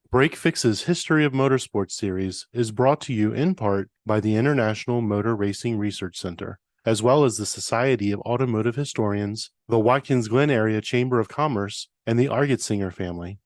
Break Fix's History of Motorsports series is brought to you in part by the International Motor Racing Research Center, as well as the Society of Automotive Historians, the Watkins Glen Area Chamber of Commerce, and the Argetsinger family.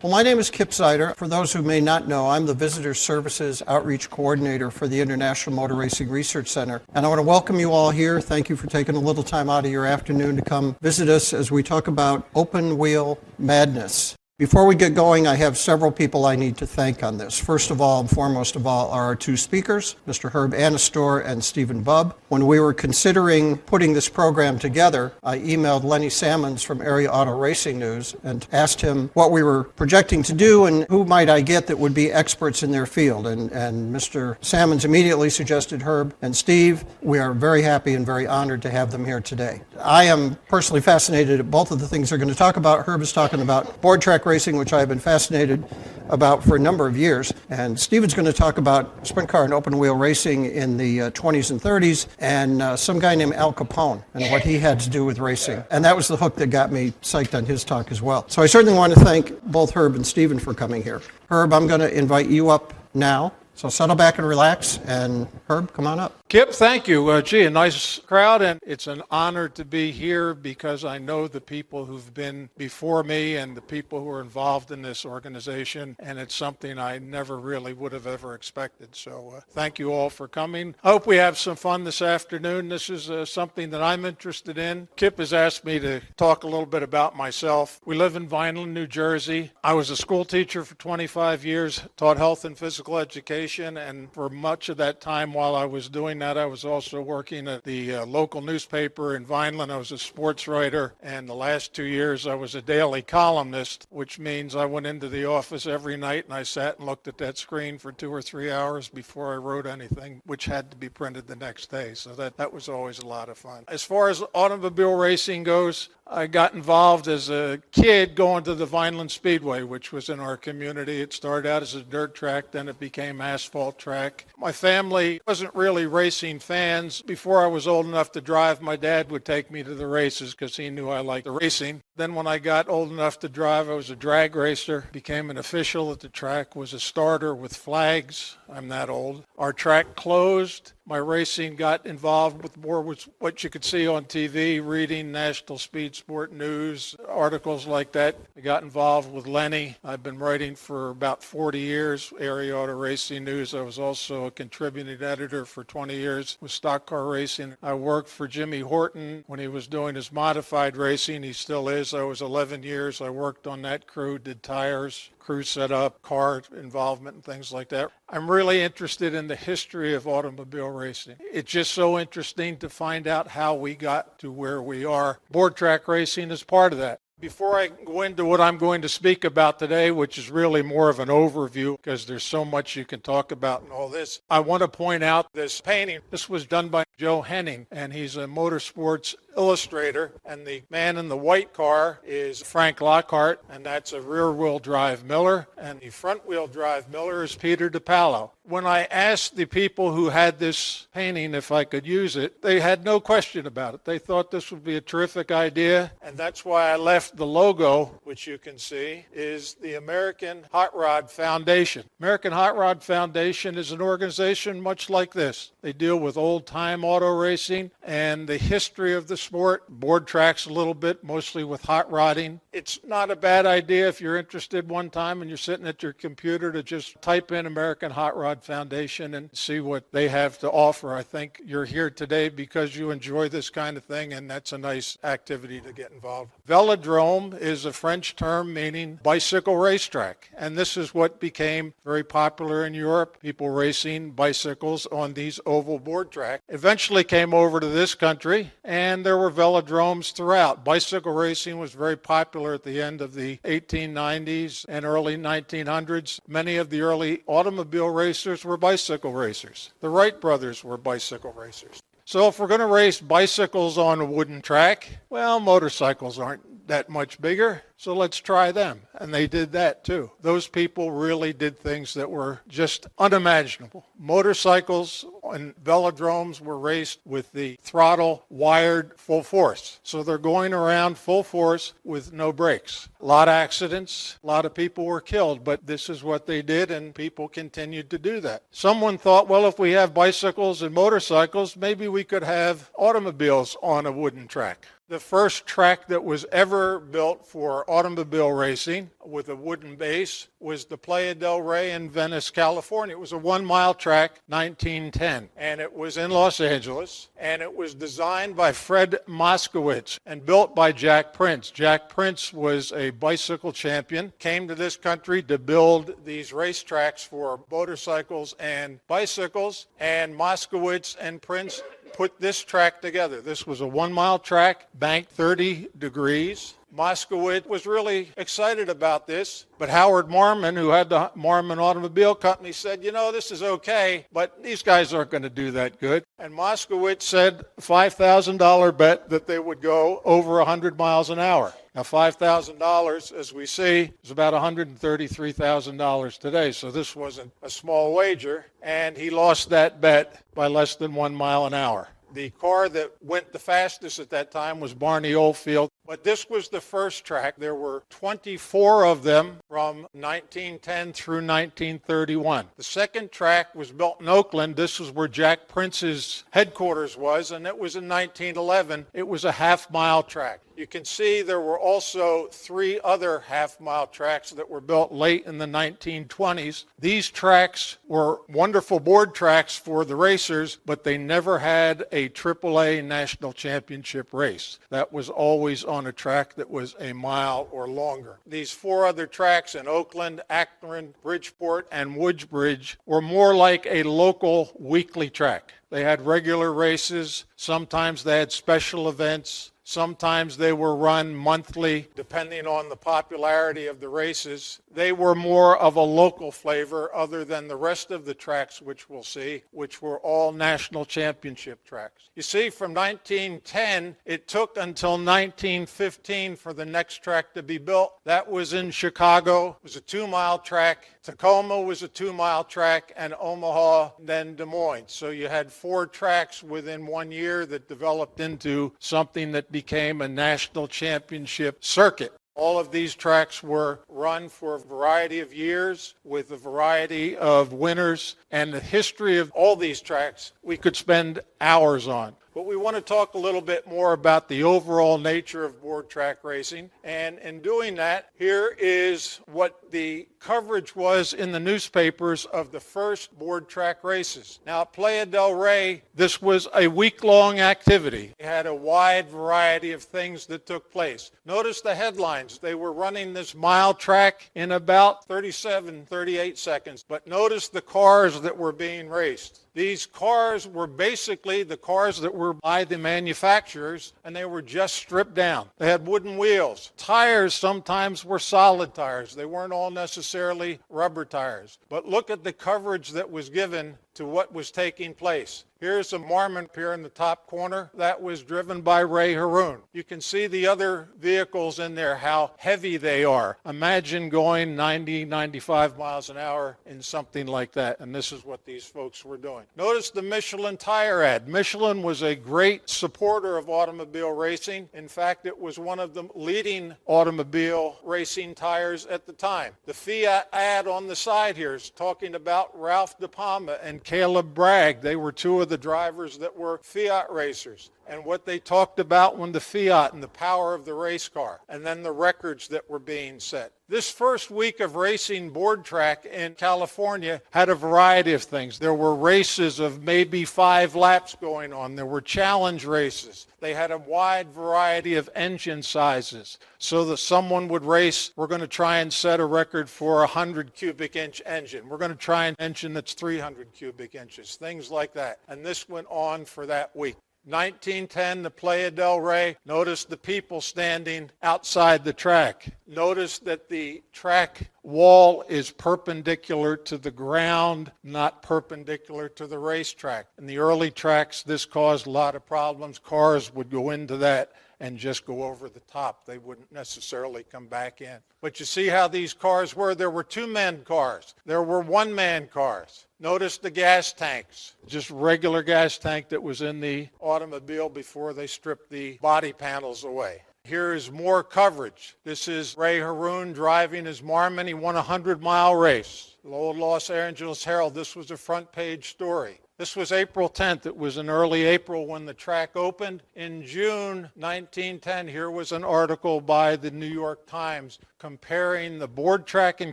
Well, my name is Kip Zeider. For those who may not know, I'm the Visitor Services Outreach Coordinator for the International Motor Racing Research Center. And I want to welcome you all here. Thank you for taking a little time out of your afternoon to come visit us as we talk about open wheel madness. Before we get going, I have several people I need to thank on this. First of all and foremost of all are our two speakers, Mr. Herb Anastor and Stephen Bubb. When we were considering putting this program together, I emailed Lenny Sammons from Area Auto Racing News and asked him what we were projecting to do and who might I get that would be experts in their field. And Mr. Sammons immediately suggested Herb and Steve. We are very happy and very honored to have them here today. I am personally fascinated at both of the things they're going to talk about. Herb is talking about board track racing, which I've been fascinated about for a number of years. And Stephen's going to talk about sprint car and open wheel racing in the 20s and 30s, and some guy named Al Capone and what he had to do with racing. And that was the hook that got me psyched on his talk as well. So I certainly want to thank both Herb and Stephen for coming here. Herb, I'm going to invite you up now. So settle back and relax, and Herb, come on up. Kip, thank you. Gee, a nice crowd, and it's an honor to be here because I know the people who've been before me and the people who are involved in this organization, and it's something I never really would have ever expected. So thank you all for coming. I hope we have some fun this afternoon. This is something that I'm interested in. Kip has asked me to talk a little bit about myself. We live in Vineland, New Jersey. I was a school teacher for 25 years, taught health and physical education, and for much of that time while I was doing that, I was also working at the local newspaper in Vineland. I was a sports writer, and the last 2 years I was a daily columnist, which means I went into the office every night and I sat and looked at that screen for 2 or 3 hours before I wrote anything, which had to be printed the next day. So that was always a lot of fun. As far as automobile racing goes, I got involved as a kid going to the Vineland Speedway, which was in our community. It started out as a dirt track, then it became asphalt track. My family wasn't really racing fans. Before I was old enough to drive, my dad would take me to the races because he knew I liked the racing. Then when I got old enough to drive, I was a drag racer, became an official at the track, was a starter with flags. I'm that old. Our track closed. My racing got involved with more with what you could see on TV, reading National Speed Sport News, articles like that. I got involved with Lenny. I've been writing for about 40 years, Area Auto Racing News. I was also a contributing editor for 20 years with stock car racing. I worked for Jimmy Horton when he was doing his modified racing. He still is. I was 11 years. I worked on that crew, did tires, crew setup, car involvement, and things like that. I'm really interested in the history of automobile racing. It's just so interesting to find out how we got to where we are. Board track racing is part of that. Before I go into what I'm going to speak about today, which is really more of an overview because there's so much you can talk about in all this, I want to point out this painting. This was done by Joe Henning, and he's a motorsports illustrator, and the man in the white car is Frank Lockhart, and that's a rear-wheel drive Miller, and the front-wheel drive Miller is Peter DiPaolo. When I asked the people who had this painting if I could use it, they had no question about it. They thought this would be a terrific idea, and that's why I left the logo, which you can see, is the American Hot Rod Foundation. American Hot Rod Foundation is an organization much like this. They deal with old-time auto racing and the history of the sport, board tracks a little bit, mostly with hot rodding. It's not a bad idea if you're interested one time and you're sitting at your computer to just type in American Hot Rod Foundation and see what they have to offer. I think you're here today because you enjoy this kind of thing, and that's a nice activity to get involved. Velodrome is a French term meaning bicycle racetrack, and this is what became very popular in Europe, people racing bicycles on these oval board tracks. Eventually came over to this country, and there were velodromes throughout. Bicycle racing was very popular at the end of the 1890s and early 1900s. Many of the early automobile racers were bicycle racers. The Wright brothers were bicycle racers. So if we're going to race bicycles on a wooden track, well, motorcycles aren't that much bigger, so let's try them. And they did that too. Those people really did things that were just unimaginable. Motorcycles and velodromes were raced with the throttle wired full force. So they're going around full force with no brakes. A lot of accidents, a lot of people were killed, but this is what they did, and people continued to do that. Someone thought, well, if we have bicycles and motorcycles, maybe we could have automobiles on a wooden track. The first track that was ever built for automobile racing with a wooden base was the Playa del Rey in Venice, California. It was a 1-mile track, 1910, and it was in Los Angeles, and it was designed by Fred Moskowitz and built by Jack Prince. Jack Prince was a bicycle champion, came to this country to build these racetracks for motorcycles and bicycles, and Moskowitz and Prince put this track together. This was a 1-mile track, banked 30 degrees. Moskowitz was really excited about this, but Howard Marmon, who had the Marmon Automobile Company, said, you know, this is okay, but these guys aren't going to do that good. And Moskowitz said $5,000 bet that they would go over 100 miles an hour. Now, $5,000, as we see, is about $133,000 today, so this wasn't a small wager, and he lost that bet by less than 1 mile an hour. The car that went the fastest at that time was Barney Oldfield, but this was the first track. There were 24 of them from 1910 through 1931. The second track was built in Oakland. This is where Jack Prince's headquarters was, and it was in 1911. It was a half-mile track. You can see there were also 3 other half-mile tracks that were built late in the 1920s. These tracks were wonderful board tracks for the racers, but they never had a AAA national championship race. That was always on a track that was a mile or longer. These 4 other tracks in Oakland, Akron, Bridgeport, and Woodbridge were more like a local weekly track. They had regular races. Sometimes they had special events. Sometimes they were run monthly, depending on the popularity of the races. They were more of a local flavor other than the rest of the tracks, which we'll see, which were all national championship tracks. You see, from 1910, it took until 1915 for the next track to be built. That was in Chicago. It was a 2-mile track. Tacoma was a 2-mile track, and Omaha, then Des Moines. So you had 4 tracks within 1 year that developed into something that became a national championship circuit. All of these tracks were run for a variety of years with a variety of winners, and the history of all these tracks we could spend hours on. But we want to talk a little bit more about the overall nature of board track racing. And in doing that, here is what the coverage was in the newspapers of the first board track races. Now, at Playa del Rey, this was a week-long activity. It had a wide variety of things that took place. Notice the headlines. They were running this mile track in about 37, 38 seconds. But notice the cars that were being raced. These cars were basically the cars that were by the manufacturers, and they were just stripped down. They had wooden wheels. Tires sometimes were solid tires. They weren't all necessarily rubber tires. But look at the coverage that was given to what was taking place. Here's a Marmon here in the top corner. That was driven by Ray Haroon. You can see the other vehicles in there, how heavy they are. Imagine going 90, 95 miles an hour in something like that, and this is what these folks were doing. Notice the Michelin tire ad. Michelin was a great supporter of automobile racing. In fact, it was one of the leading automobile racing tires at the time. The Fiat ad on the side here is talking about Ralph De Palma and Caleb Bragg. They were 2 of the drivers that were Fiat racers, and what they talked about when the Fiat and the power of the race car, and then the records that were being set. This first week of racing board track in California had a variety of things. There were races of maybe 5 laps going on. There were challenge races. They had a wide variety of engine sizes, so that someone would race, we're going to try and set a record for a 100 cubic inch engine. We're going to try an engine that's 300 cubic inches, things like that. And this went on for that week. 1910, the Playa del Rey. Notice the people standing outside the track. Notice that the track wall is perpendicular to the ground, not perpendicular to the racetrack. In the early tracks, this caused a lot of problems. Cars would go into that and just go over the top. They wouldn't necessarily come back in. But you see how these cars were? There were 2-man cars. There were 1-man cars. Notice the gas tanks, just regular gas tank that was in the automobile before they stripped the body panels away. Here is more coverage. This is Ray Haroon driving his Marmon. He won a 100-mile race. The old Los Angeles Herald, this was a front page story. This was April 10th. It was in early April when the track opened. In June 1910, here was an article by the New York Times comparing the board track in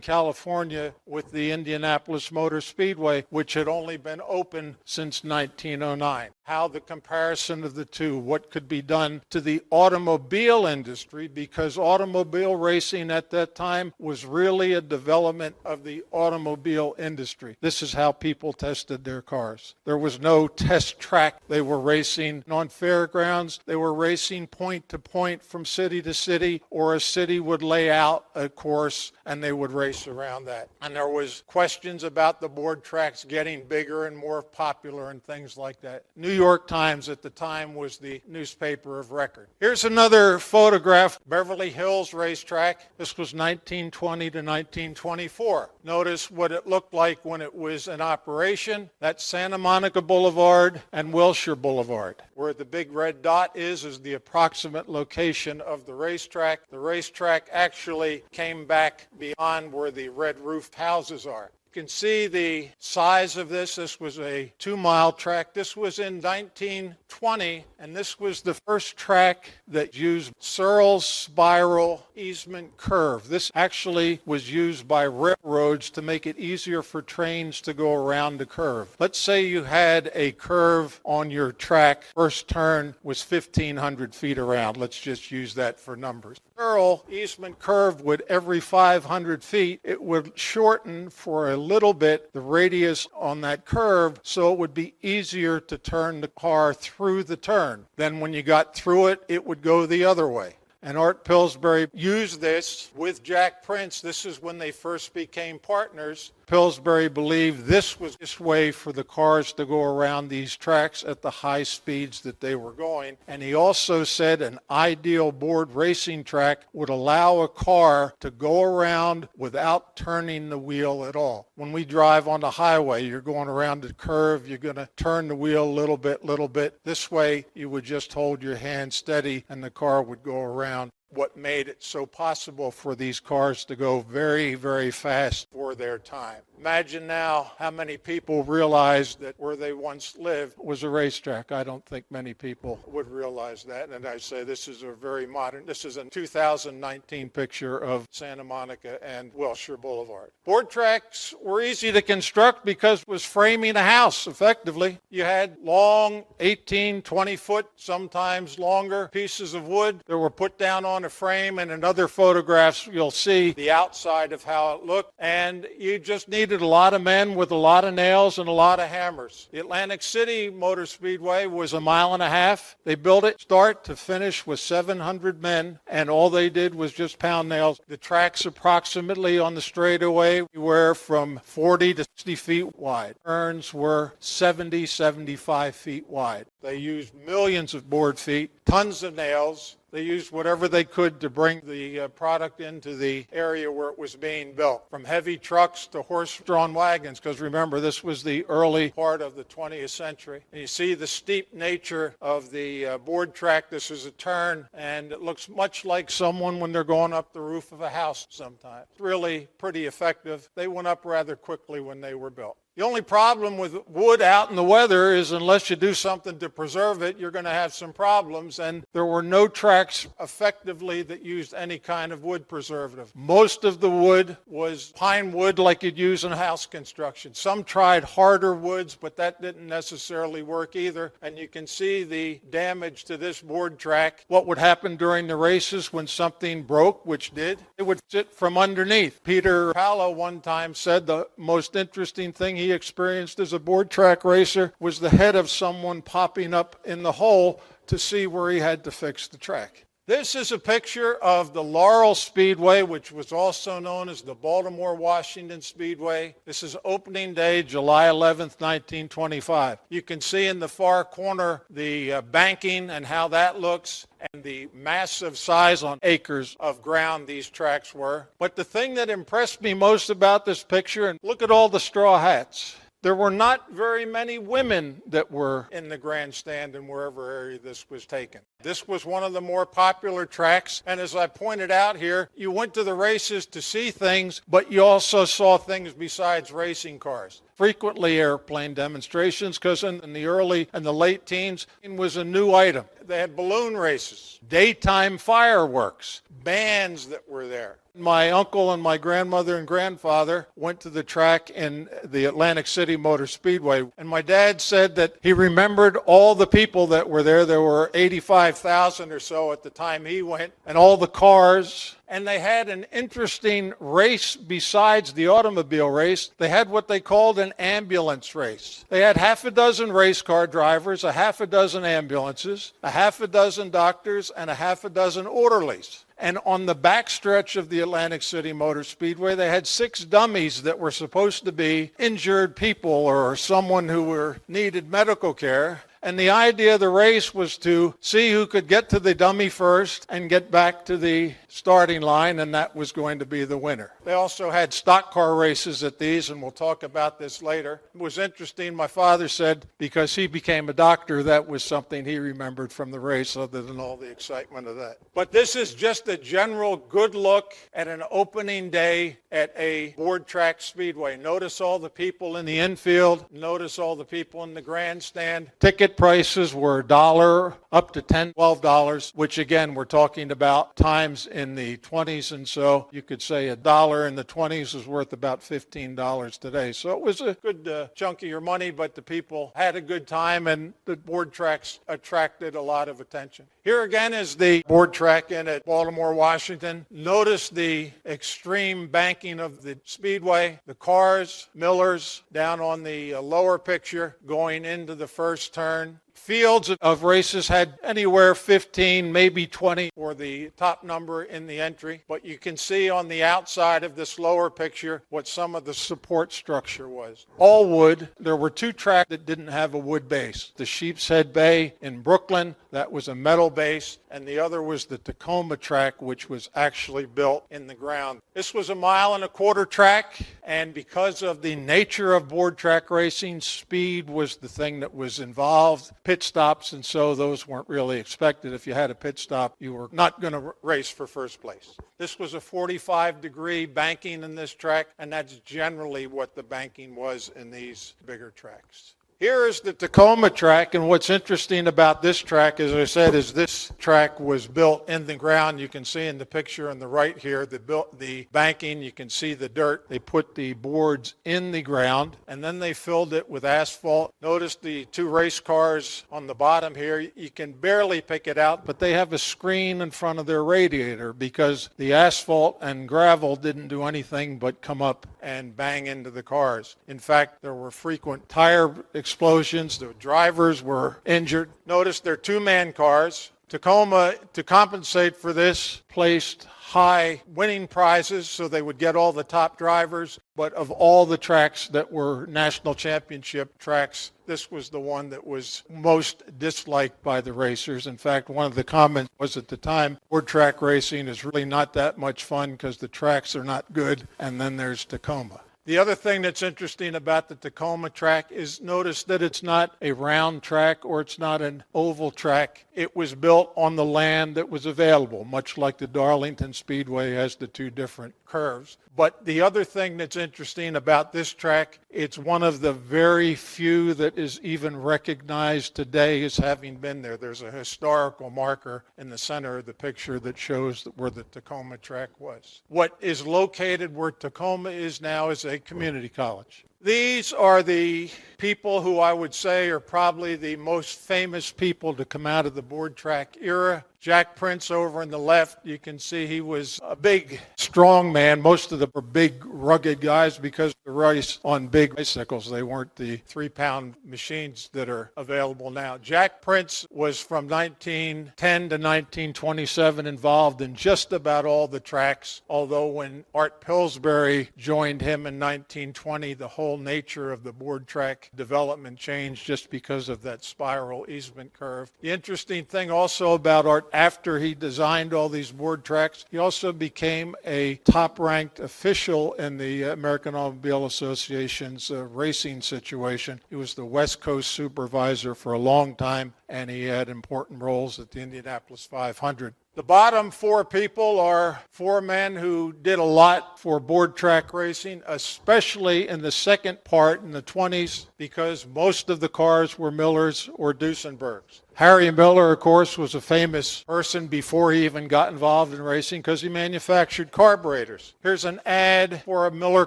California with the Indianapolis Motor Speedway, which had only been open since 1909. How the comparison of the two, what could be done to the automobile industry, because automobile racing at that time was really a development of the automobile industry. This is how people tested their cars. There was no test track. They were racing on fairgrounds. They were racing point to point from city to city, or a city would lay out a course and they would race around that. And there was questions about the board tracks getting bigger and more popular and things like that. New York Times at the time was the newspaper of record. Here's another photograph, Beverly Hills racetrack. This was 1920 to 1924. Notice what it looked like when it was in operation. That's Santa Monica Boulevard and Wilshire Boulevard. Where the big red dot is the approximate location of the racetrack. The racetrack actually came back beyond where the red roofed houses are. You can see the size of this. This was a 2-mile track. This was in 1920, and this was the first track that used Searles spiral easement curve. This actually was used by railroads to make it easier for trains to go around the curve. Let's say you had a curve on your track. First turn was 1,500 feet around. Let's just use that for numbers. Searles easement curve would every 500 feet, it would shorten for a little bit the radius on that curve, so it would be easier to turn the car through the turn. Then when you got through it, it would go the other way. And Art Pillsbury used this with Jack Prince. This is when they first became partners. Pillsbury believed this was this way for the cars to go around these tracks at the high speeds that they were going. And he also said an ideal board racing track would allow a car to go around without turning the wheel at all. When we drive on the highway, you're going around the curve, you're going to turn the wheel a little bit. This way, you would just hold your hand steady and the car would go around. What made it so possible for these cars to go very, very fast for their time. Imagine now how many people realized that where they once lived was a racetrack. I don't think many people would realize that. And I say this is a very modern, this is a 2019 picture of Santa Monica and Wilshire Boulevard. Board tracks were easy to construct because it was framing a house effectively. You had long 18, 20 foot, sometimes longer pieces of wood that were put down on a frame, and in other photographs you'll see the outside of how it looked, and you just needed a lot of men with a lot of nails and a lot of hammers. The Atlantic City Motor Speedway was 1.5 miles. They built it start to finish with 700 men, and all they did was just pound nails. The tracks approximately on the straightaway were from 40 to 60 feet wide. Turns were 70, 75 feet wide. They used millions of board feet, tons of nails. They used whatever they could to bring the product into the area where it was being built, from heavy trucks to horse-drawn wagons, because remember, this was the early part of the 20th century. And you see the steep nature of the board track. This is a turn, and it looks much like someone when they're going up the roof of a house sometimes. It's really pretty effective. They went up rather quickly when they were built. The only problem with wood out in the weather is unless you do something to preserve it, you're going to have some problems. And there were no tracks effectively that used any kind of wood preservative. Most of the wood was pine wood like you'd use in house construction. Some tried harder woods, but that didn't necessarily work either. And you can see the damage to this board track. What would happen during the races when something broke, which did, it would sit from underneath. Peter Palo one time said the most interesting thing he experienced as a board track racer was the head of someone popping up in the hole to see where he had to fix the track. This is a picture of the Laurel Speedway, which was also known as the Baltimore-Washington Speedway. This is opening day, July 11th, 1925. You can see in the far corner the banking and how that looks, and the massive size on acres of ground these tracks were. But the thing that impressed me most about this picture, and look at all the straw hats. There were not very many women that were in the grandstand in wherever area this was taken. This was one of the more popular tracks, and as I pointed out here, you went to the races to see things, but you also saw things besides racing cars. Frequently airplane demonstrations, because in the early and the late teens, it was a new item. They had balloon races, daytime fireworks, bands that were there. My uncle and my grandmother and grandfather went to the track in the Atlantic City Motor Speedway, and my dad said that he remembered all the people that were there. There were 85,000 or so at the time he went, and all the cars. And they had an interesting race besides the automobile race. They had what they called an ambulance race. They had half a dozen race car drivers, a half a dozen ambulances, a half a dozen doctors, and a half a dozen orderlies. And on the backstretch of the Atlantic City Motor Speedway, they had 6 dummies that were supposed to be injured people or someone who needed medical care. And the idea of the race was to see who could get to the dummy first and get back to the starting line, and that was going to be the winner. They also had stock car races at these, and we'll talk about this later. It was interesting. My father said because he became a doctor, that was something he remembered from the race other than all the excitement of that. But this is just a general good look at an opening day at a board track speedway. Notice all the people in the infield. Notice all the people in the grandstand. Ticket prices were $1 up to $10, $12, which again, we're talking about times in the 20s, and so you could say $1 in the 20s is worth about $15 today. So it was a good chunk of your money, but the people had a good time, and the board tracks attracted a lot of attention. Here again is the board track in at Baltimore, Washington. Notice the extreme banking of the speedway, the cars, millers down on the lower picture going into the first turn. Fields of races had anywhere 15, maybe 20 for the top number in the entry. But you can see on the outside of this lower picture what some of the support structure was. All wood. There were 2 tracks that didn't have a wood base. The Sheepshead Bay in Brooklyn, that was a metal base, and the other was the Tacoma track, which was actually built in the ground. This was a 1.25 mile track, and because of the nature of board track racing, speed was the thing that was involved. Pit stops, and so those weren't really expected. If you had a pit stop, you were not going to race for first place. This was a 45-degree banking in this track, and that's generally what the banking was in these bigger tracks. Here is the Tacoma track, and what's interesting about this track, as I said, is this track was built in the ground. You can see in the picture on the right here, the banking, you can see the dirt. They put the boards in the ground, and then they filled it with asphalt. Notice the 2 race cars on the bottom here. You can barely pick it out, but they have a screen in front of their radiator because the asphalt and gravel didn't do anything but come up and bang into the cars. In fact, there were frequent tire explosions. The drivers were injured. Notice they're 2-man cars. Tacoma, to compensate for this, placed high winning prizes so they would get all the top drivers. But of all the tracks that were national championship tracks, this was the one that was most disliked by the racers. In fact, one of the comments was at the time, board track racing is really not that much fun because the tracks are not good, and then there's Tacoma. The other thing that's interesting about the Tacoma track is notice that it's not a round track or it's not an oval track. It was built on the land that was available, much like the Darlington Speedway has the 2 different curves. But the other thing that's interesting about this track, it's one of the very few that is even recognized today as having been there. There's a historical marker in the center of the picture that shows where the Tacoma track was. What is located where Tacoma is now is a community college. These are the people who I would say are probably the most famous people to come out of the board track era. Jack Prince over on the left, you can see he was a big, strong man. Most of them were big, rugged guys because they race on big bicycles. They weren't the 3-pound machines that are available now. Jack Prince was from 1910 to 1927 involved in just about all the tracks, although when Art Pillsbury joined him in 1920, the whole nature of the board track development changed just because of that spiral easement curve. The interesting thing also about Art after he designed all these board tracks, he also became a top-ranked official in the American Automobile Association's racing situation. He was the West Coast supervisor for a long time, and he had important roles at the Indianapolis 500. The bottom four people are four men who did a lot for board track racing, especially in the second part in the 20s, because most of the cars were Millers or Duesenbergs. Harry Miller, of course, was a famous person before he even got involved in racing because he manufactured carburetors. Here's an ad for a Miller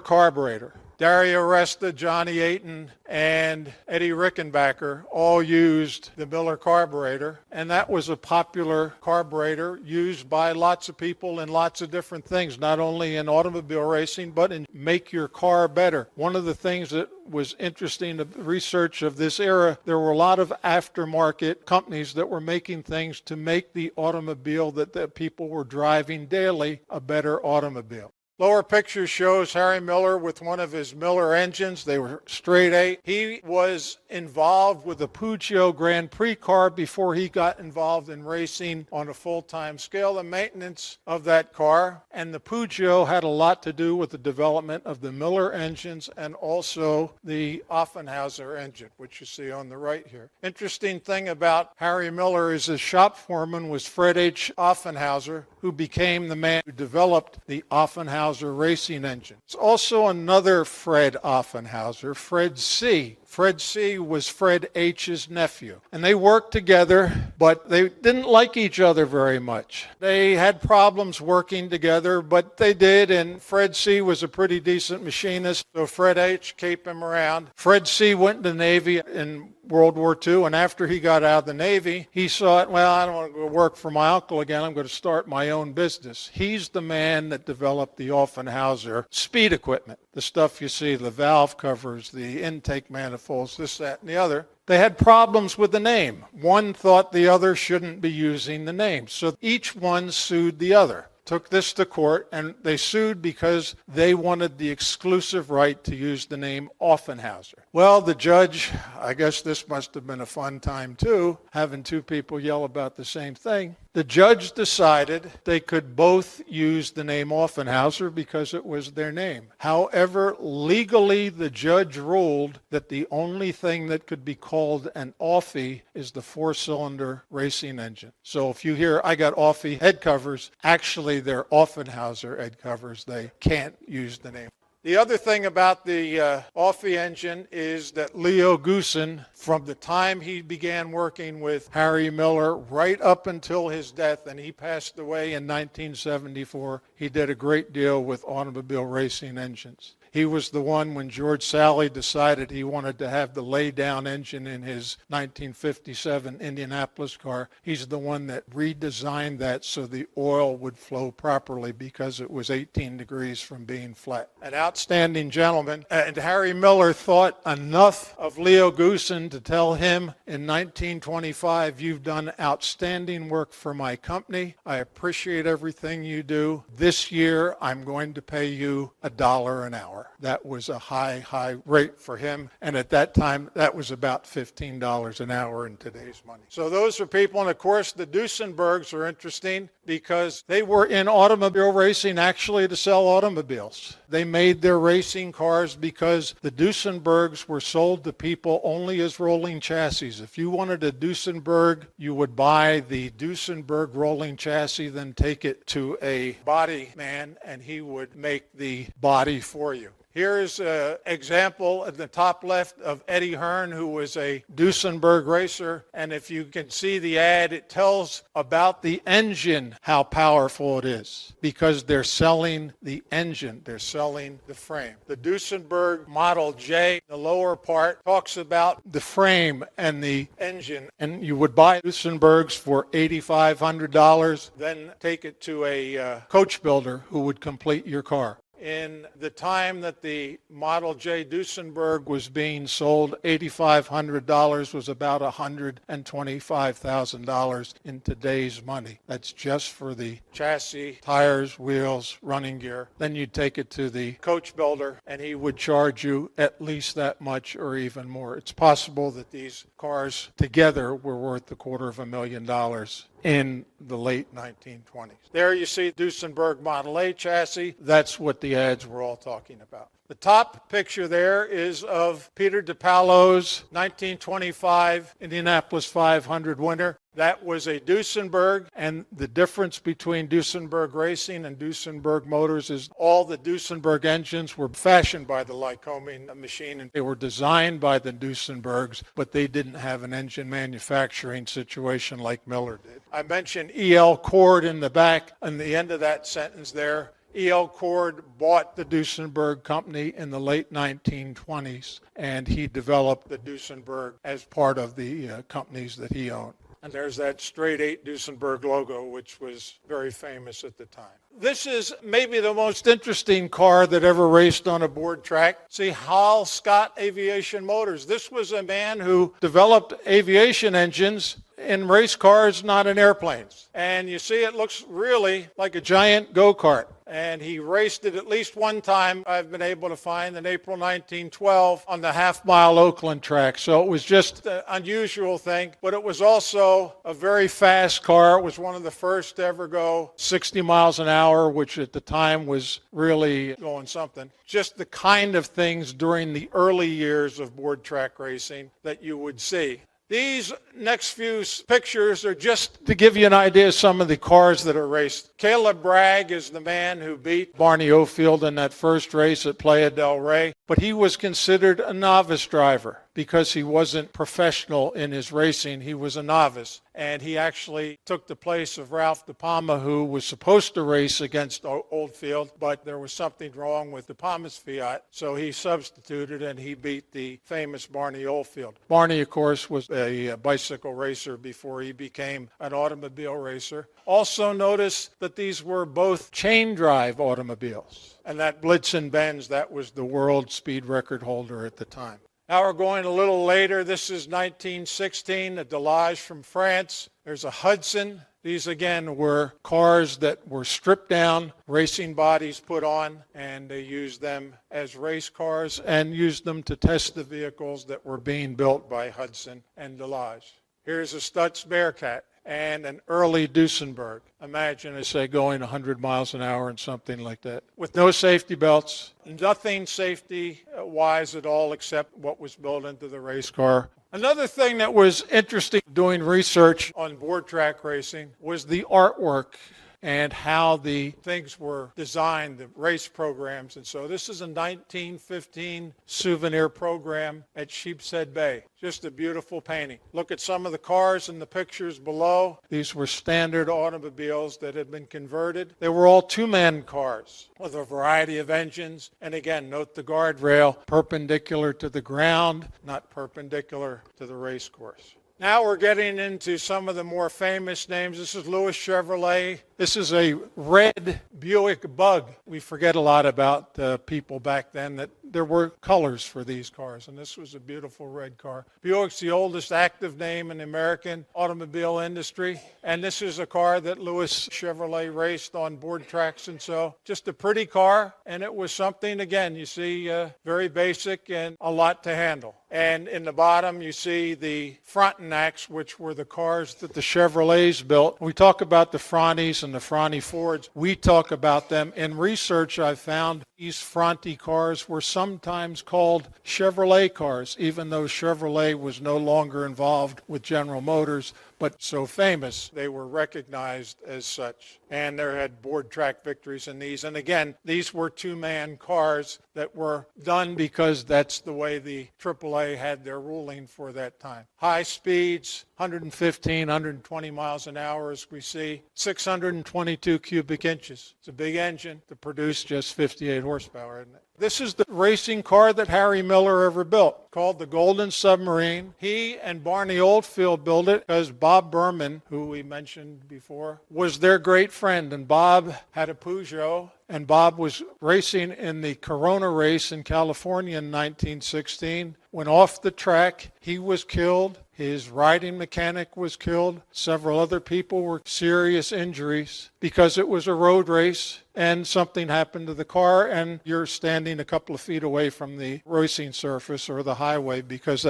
carburetor. Dario Resta, Johnny Ayton, and Eddie Rickenbacker all used the Miller carburetor, and that was a popular carburetor used by lots of people in lots of different things, not only in automobile racing, but in make your car better. One of the things that was interesting to research of this era, there were a lot of aftermarket companies that were making things to make the automobile that the people were driving daily a better automobile. Lower picture shows Harry Miller with one of his Miller engines. They were straight eight. He was involved with the Peugeot Grand Prix car before he got involved in racing on a full-time scale, the maintenance of that car. And the Peugeot had a lot to do with the development of the Miller engines and also the Offenhauser engine, which you see on the right here. Interesting thing about Harry Miller is his shop foreman was Fred H. Offenhauser, who became the man who developed the Offenhauser racing engine. It's also another Fred Offenhauser, Fred C. Fred C. was Fred H.'s nephew. And they worked together, but they didn't like each other very much. They had problems working together, but they did, and Fred C. was a pretty decent machinist, so Fred H. kept him around. Fred C. went to the Navy in World War II, and after he got out of the Navy, he thought, well, I don't want to go work for my uncle again. I'm going to start my own business. He's the man that developed the Offenhauser speed equipment, the stuff you see, the valve covers, the intake manifolds, this, that, and the other. They had problems with the name. One thought the other shouldn't be using the name, so each one sued the other. Took this to court, and they sued because they wanted the exclusive right to use the name Offenhauser. Well, the judge, I guess this must have been a fun time too, having two people yell about the same thing. The judge decided they could both use the name Offenhauser because it was their name. However, legally, the judge ruled that the only thing that could be called an Offie is the four-cylinder racing engine. So if you hear, I got Offie head covers, actually they're Offenhauser head covers. They can't use the name. The other thing about the Offie engine is that Leo Goosen, from the time he began working with Harry Miller right up until his death, and he passed away in 1974, he did a great deal with automobile racing engines. He was the one when George Sally decided he wanted to have the lay-down engine in his 1957 Indianapolis car. He's the one that redesigned that so the oil would flow properly because it was 18 degrees from being flat. An outstanding gentleman. And Harry Miller thought enough of Leo Goosen to tell him in 1925, you've done outstanding work for my company. I appreciate everything you do. This year, I'm going to pay you $1 an hour. That was a high rate for him. And at that time, that was about $15 an hour in today's money. So those are people. And of course, the Duesenbergs are interesting because they were in automobile racing actually to sell automobiles. They made their racing cars because the Duesenbergs were sold to people only as rolling chassis. If you wanted a Duesenberg, you would buy the Duesenberg rolling chassis, then take it to a body man, and he would make the body for you. Here's an example at the top left of Eddie Hearn, who was a Duesenberg racer. And if you can see the ad, it tells about the engine, how powerful it is, because they're selling the engine. They're selling the frame. The Duesenberg Model J, the lower part, talks about the frame and the engine. And you would buy Duesenbergs for $8,500, then take it to a coach builder who would complete your car. In the time that the Model J Duesenberg was being sold, $8,500 was about $125,000 in today's money. That's just for the chassis, tires, wheels, running gear. Then you'd take it to the coach builder, and he would charge you at least that much or even more. It's possible that these cars together were worth $250,000 in the late 1920s. There you see Duesenberg Model A chassis. That's what the ads were all talking about. The top picture there is of Peter DePaulo's 1925 Indianapolis 500 winner. That was a Duesenberg, and the difference between Duesenberg Racing and Duesenberg Motors is all the Duesenberg engines were fashioned by the Lycoming machine, and they were designed by the Duesenbergs, but they didn't have an engine manufacturing situation like Miller did. I mentioned E.L. Cord in the back, on the end of that sentence there. E.L. Cord bought the Duesenberg company in the late 1920s, and he developed the Duesenberg as part of the companies that he owned. And there's that straight 8 Duesenberg logo, which was very famous at the time. This is maybe the most interesting car that ever raced on a board track. See, Hal Scott Aviation Motors. This was a man who developed aviation engines in race cars, not in airplanes. And you see it looks really like a giant go-kart. And he raced it at least one time, I've been able to find, in April 1912 on the half-mile Oakland track. So it was just an unusual thing, but it was also a very fast car. It was one of the first to ever go 60 miles an hour, which at the time was really going something. Just the kind of things during the early years of board track racing that you would see. These next few pictures are just to give you an idea of some of the cars that are raced. Caleb Bragg is the man who beat Barney Ofield in that first race at Playa del Rey, but he was considered a novice driver because he wasn't professional in his racing. He was a novice, and he actually took the place of Ralph De Palma, who was supposed to race against Oldfield, but there was something wrong with De Palma's Fiat, so he substituted and he beat the famous Barney Oldfield. Barney, of course, was a bicycle racer before he became an automobile racer. Also notice that these were both chain drive automobiles, and that Blitzen Benz, that was the world speed record holder at the time. Now we're going a little later. This is 1916, a Delage from France. There's a Hudson. These, again, were cars that were stripped down, racing bodies put on, and they used them as race cars and used them to test the vehicles that were being built by Hudson and Delage. Here's a Stutz Bearcat and an early Duesenberg. Imagine, I say, going 100 miles an hour and something like that. With no safety belts, nothing safety-wise at all except what was built into the race car. Another thing that was interesting doing research on board track racing was the artwork and how the things were designed, the race programs. And so this is a 1915 souvenir program at Sheepshead Bay. Just a beautiful painting. Look at some of the cars in the pictures below. These were standard automobiles that had been converted. They were all two-man cars with a variety of engines. And again, note the guardrail perpendicular to the ground, not perpendicular to the race course. Now we're getting into some of the more famous names. This is Lewis Chevrolet. This is a red Buick Bug. We forget a lot about people back then that there were colors for these cars, and this was a beautiful red car. Buick's the oldest active name in the American automobile industry, and this is a car that Lewis Chevrolet raced on board tracks, and so just a pretty car, and it was something, again, you see, very basic and a lot to handle. And in the bottom, you see the Frontenacs, which were the cars that the Chevrolets built. We talk about the Fronties and the Fronty Fords. We talk about them. In research, I found these Fronty cars were sometimes called Chevrolet cars, even though Chevrolet was no longer involved with General Motors, but so famous, they were recognized as such. And there had board track victories in these. And again, these were two-man cars that were done because that's the way the AAA had their ruling for that time. High speeds, 115, 120 miles an hour, as we see, 622 cubic inches. It's a big engine to produce just 58 horsepower, isn't it? This is the racing car that Harry Miller ever built, called the Golden Submarine. He and Barney Oldfield built it because Bob Berman, who we mentioned before, was their great friend. And Bob had a Peugeot and Bob was racing in the Corona race in California in 1916. Went off the track. He was killed. His riding mechanic was killed. Several other people were serious injuries because it was a road race and something happened to the car and you're standing a couple of feet away from the racing surface or the highway because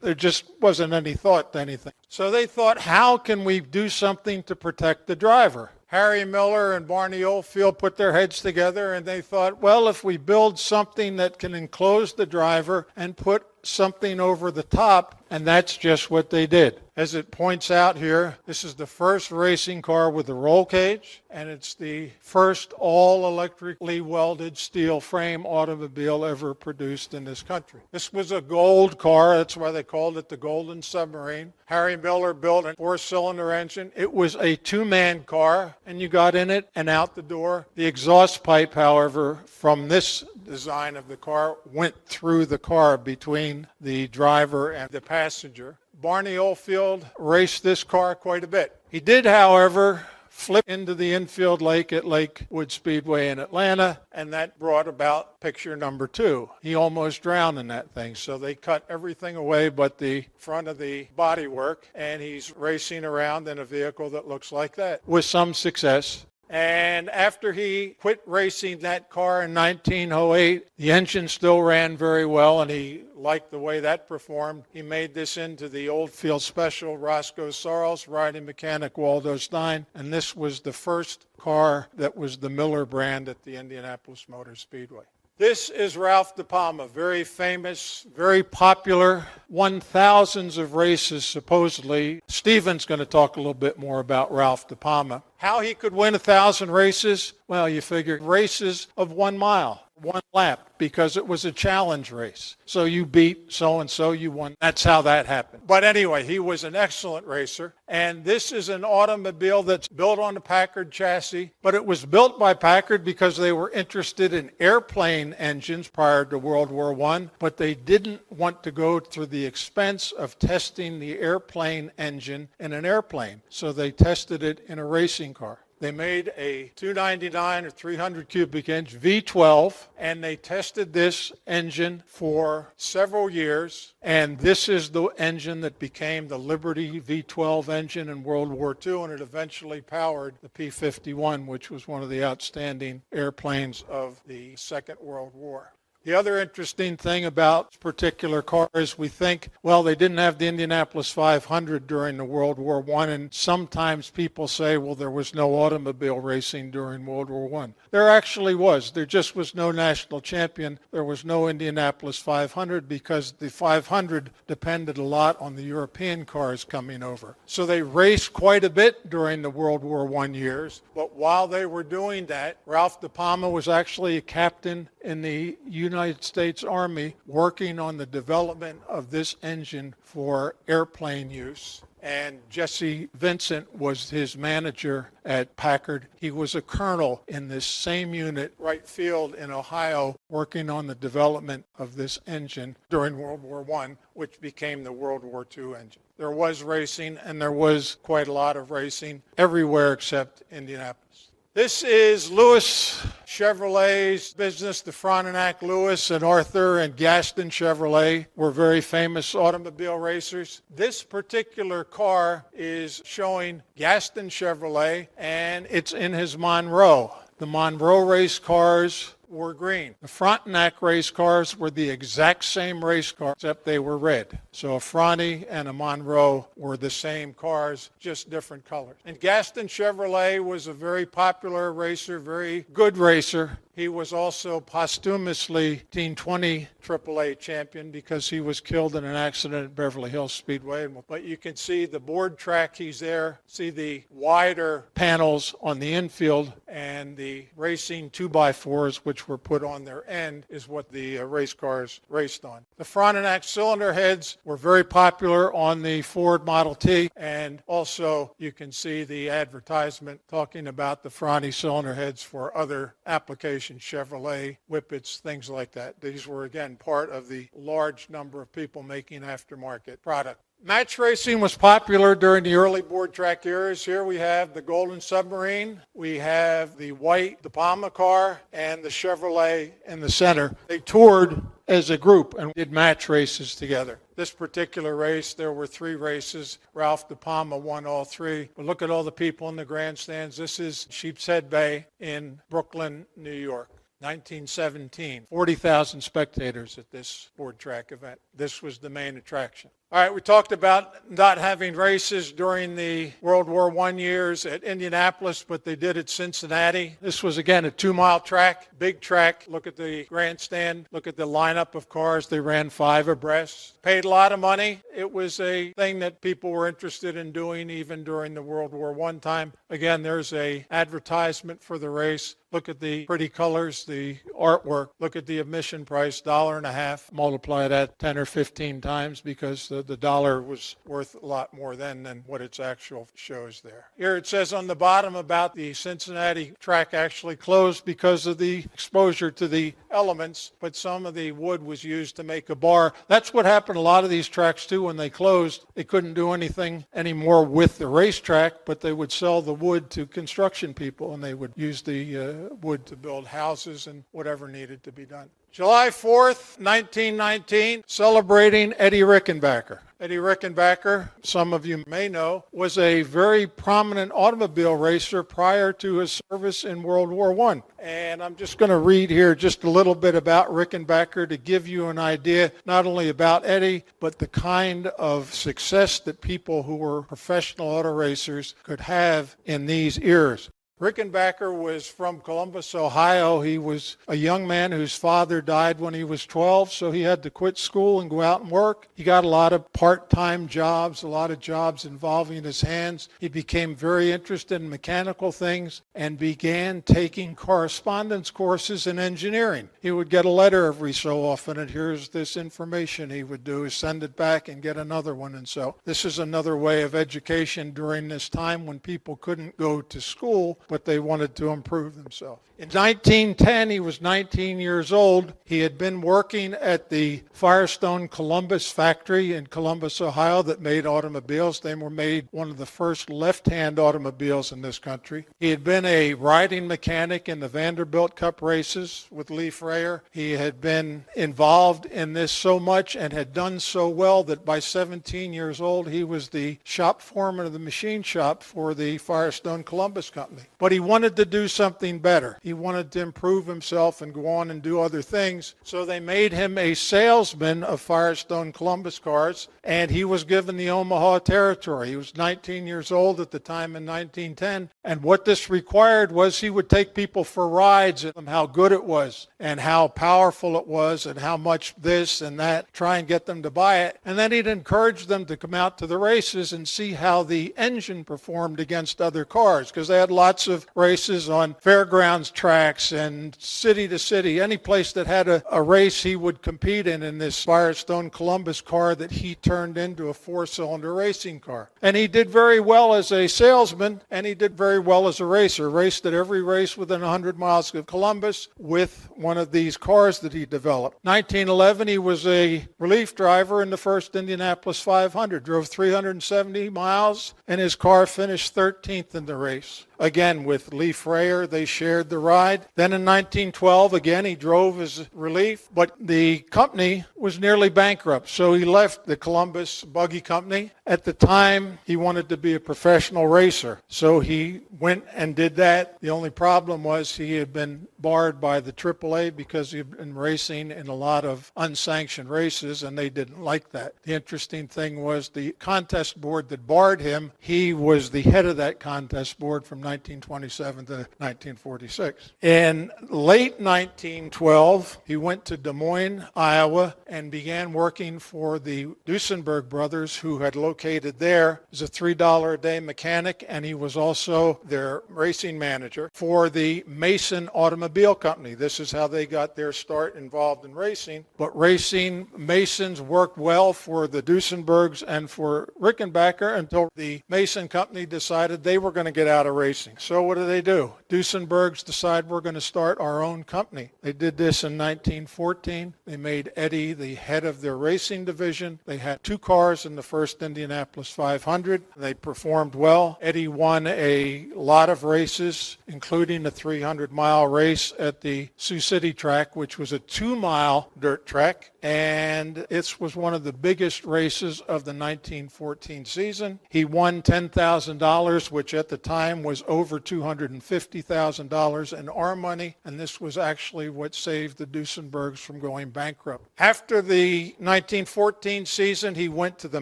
there just wasn't any thought to anything. So they thought, how can we do something to protect the driver? Harry Miller and Barney Oldfield put their heads together and they thought, well, if we build something that can enclose the driver and put something over the top, and that's just what they did. As it points out here, this is the first racing car with a roll cage, and it's the first all-electrically welded steel frame automobile ever produced in this country. This was a gold car. That's why they called it the Golden Submarine. Harry Miller built a four-cylinder engine. It was a two-man car, and you got in it and out the door. The exhaust pipe, however, from this design of the car went through the car between the driver and the passenger. Barney Oldfield raced this car quite a bit. He did, however, flip into the infield lake at Lakewood Speedway in Atlanta, and that brought about picture number 2. He almost drowned in that thing, so they cut everything away but the front of the bodywork, and he's racing around in a vehicle that looks like that with some success. And after he quit racing that car in 1908, the engine still ran very well, and he liked the way that performed. He made this into the Oldfield Special, Roscoe Sarles, riding mechanic Waldo Stein, and this was the first car that was the Miller brand at the Indianapolis Motor Speedway. This is Ralph De Palma, very famous, very popular, won thousands of races supposedly. Stephen's going to talk a little bit more about Ralph De Palma. How he could win 1,000 races? Well, you figure races of 1 mile, 1 lap, because it was a challenge race. So you beat so-and-so, you won. That's how that happened. But anyway, he was an excellent racer. And this is an automobile that's built on a Packard chassis, but it was built by Packard because they were interested in airplane engines prior to World War I, but they didn't want to go through the expense of testing the airplane engine in an airplane. So they tested it in a racing car. They made a 299 or 300 cubic inch V12, and they tested this engine for several years. And this is the engine that became the Liberty V12 engine in World War II, and it eventually powered the P-51, which was one of the outstanding airplanes of the Second World War. The other interesting thing about this particular car is we think, well, they didn't have the Indianapolis 500 during the World War I, and sometimes people say, well, there was no automobile racing during World War I. There actually was. There just was no national champion. There was no Indianapolis 500 because the 500 depended a lot on the European cars coming over. So they raced quite a bit during the World War I years, but while they were doing that, Ralph De Palma was actually a captain in the United States Army working on the development of this engine for airplane use. And Jesse Vincent was his manager at Packard. He was a colonel in this same unit, Wright Field in Ohio, working on the development of this engine during World War I, which became the World War II engine. There was racing, and there was quite a lot of racing everywhere except Indianapolis. This is Lewis Chevrolet's business. The Frontenac Lewis and Arthur and Gaston Chevrolet were very famous automobile racers. This particular car is showing Gaston Chevrolet, and it's in his Monroe. The Monroe race cars were green. The Frontenac race cars were the exact same race cars, except they were red. So a Fronte and a Monroe were the same cars, just different colors. And Gaston Chevrolet was a very popular racer, very good racer. He was also posthumously 1920 AAA champion because he was killed in an accident at Beverly Hills Speedway. But you can see the board track, he's there. See the wider panels on the infield, and the racing 2x4s, which were put on their end, is what the race cars raced on. The Frontenac cylinder heads were very popular on the Ford Model T, and also you can see the advertisement talking about the Fronte cylinder heads for other applications. Chevrolet, Whippets, things like that. These were, again, part of the large number of people making aftermarket product. Match racing was popular during the early board track eras. Here we have the Golden Submarine, we have the white De Palma car, and the Chevrolet in the center. They toured as a group and did match races together. This particular race, there were 3 races. Ralph De Palma won all 3. But look at all the people in the grandstands. This is Sheepshead Bay in Brooklyn, New York. 1917, 40,000 spectators at this board track event. This was the main attraction. All right, we talked about not having races during the World War I years at Indianapolis, but they did at Cincinnati. This was, again, a 2-mile track, big track. Look at the grandstand. Look at the lineup of cars. They ran 5 abreast. Paid a lot of money. It was a thing that people were interested in doing even during the World War I time. Again, there's a advertisement for the race. Look at the pretty colors, the artwork. Look at the admission price, $1.50. Multiply that 10 or 15 times because the dollar was worth a lot more then than what its actual shows there. Here it says on the bottom about the Cincinnati track actually closed because of the exposure to the elements, but some of the wood was used to make a bar. That's what happened a lot of these tracks too. When they closed, they couldn't do anything anymore with the racetrack, but they would sell the wood to construction people and they would use the wood to build houses and whatever needed to be done. July 4th, 1919, celebrating Eddie Rickenbacker. Eddie Rickenbacker, some of you may know, was a very prominent automobile racer prior to his service in World War I. And I'm just going to read here just a little bit about Rickenbacker to give you an idea not only about Eddie, but the kind of success that people who were professional auto racers could have in these eras. Rickenbacker was from Columbus, Ohio. He was a young man whose father died when he was 12, so he had to quit school and go out and work. He got a lot of part-time jobs, a lot of jobs involving his hands. He became very interested in mechanical things and began taking correspondence courses in engineering. He would get a letter every so often, and here's this information he would do, is send it back and get another one. And so this is another way of education during this time when people couldn't go to school, but they wanted to improve themselves. In 1910, he was 19 years old. He had been working at the Firestone Columbus factory in Columbus, Ohio, that made automobiles. They were made one of the first left-hand automobiles in this country. He had been a riding mechanic in the Vanderbilt Cup races with Lee Frayer. He had been involved in this so much and had done so well that by 17 years old, he was the shop foreman of the machine shop for the Firestone Columbus company. But he wanted to do something better. He wanted to improve himself and go on and do other things. So they made him a salesman of Firestone Columbus cars, and he was given the Omaha territory. He was 19 years old at the time in 1910, and what this required was he would take people for rides and how good it was and how powerful it was and how much this and that, try and get them to buy it. And then he'd encourage them to come out to the races and see how the engine performed against other cars, because they had lots of races on fairgrounds tracks and city to city. Any place that had a race he would compete in this Firestone Columbus car that he turned into a 4-cylinder racing car. And he did very well as a salesman, and he did very well as a racer. Raced at every race within 100 miles of Columbus with one of these cars that he developed. 1911, he was a relief driver in the first Indianapolis 500, drove 370 miles, and his car finished 13th in the race. Again, with Lee Frayer, they shared the ride. Then in 1912, again, he drove as relief, but the company was nearly bankrupt, so he left the Columbus Buggy Company. At the time, he wanted to be a professional racer, so he went and did that. The only problem was he had been barred by the AAA because he had been racing in a lot of unsanctioned races, and they didn't like that. The interesting thing was the contest board that barred him, he was the head of that contest board from 1927 to 1946. In late 1912, he went to Des Moines, Iowa, and began working for the Duesenberg brothers, who had located located there, is a $3 a day mechanic, and he was also their racing manager for the Mason Automobile Company. This is how they got their start involved in racing. But racing, Masons worked well for the Duesenbergs and for Rickenbacker until the Mason Company decided they were going to get out of racing. So what do? Duesenbergs decide we're going to start our own company. They did this in 1914. They made Eddie the head of their racing division. They had 2 cars in the first Indianapolis 500. They performed well. Eddie won a lot of races, including a 300-mile race at the Sioux City track, which was a 2-mile dirt track. And it was one of the biggest races of the 1914 season. He won $10,000, which at the time was over $250,000 in our money, and this was actually what saved the Duesenbergs from going bankrupt. After the 1914 season, he went to the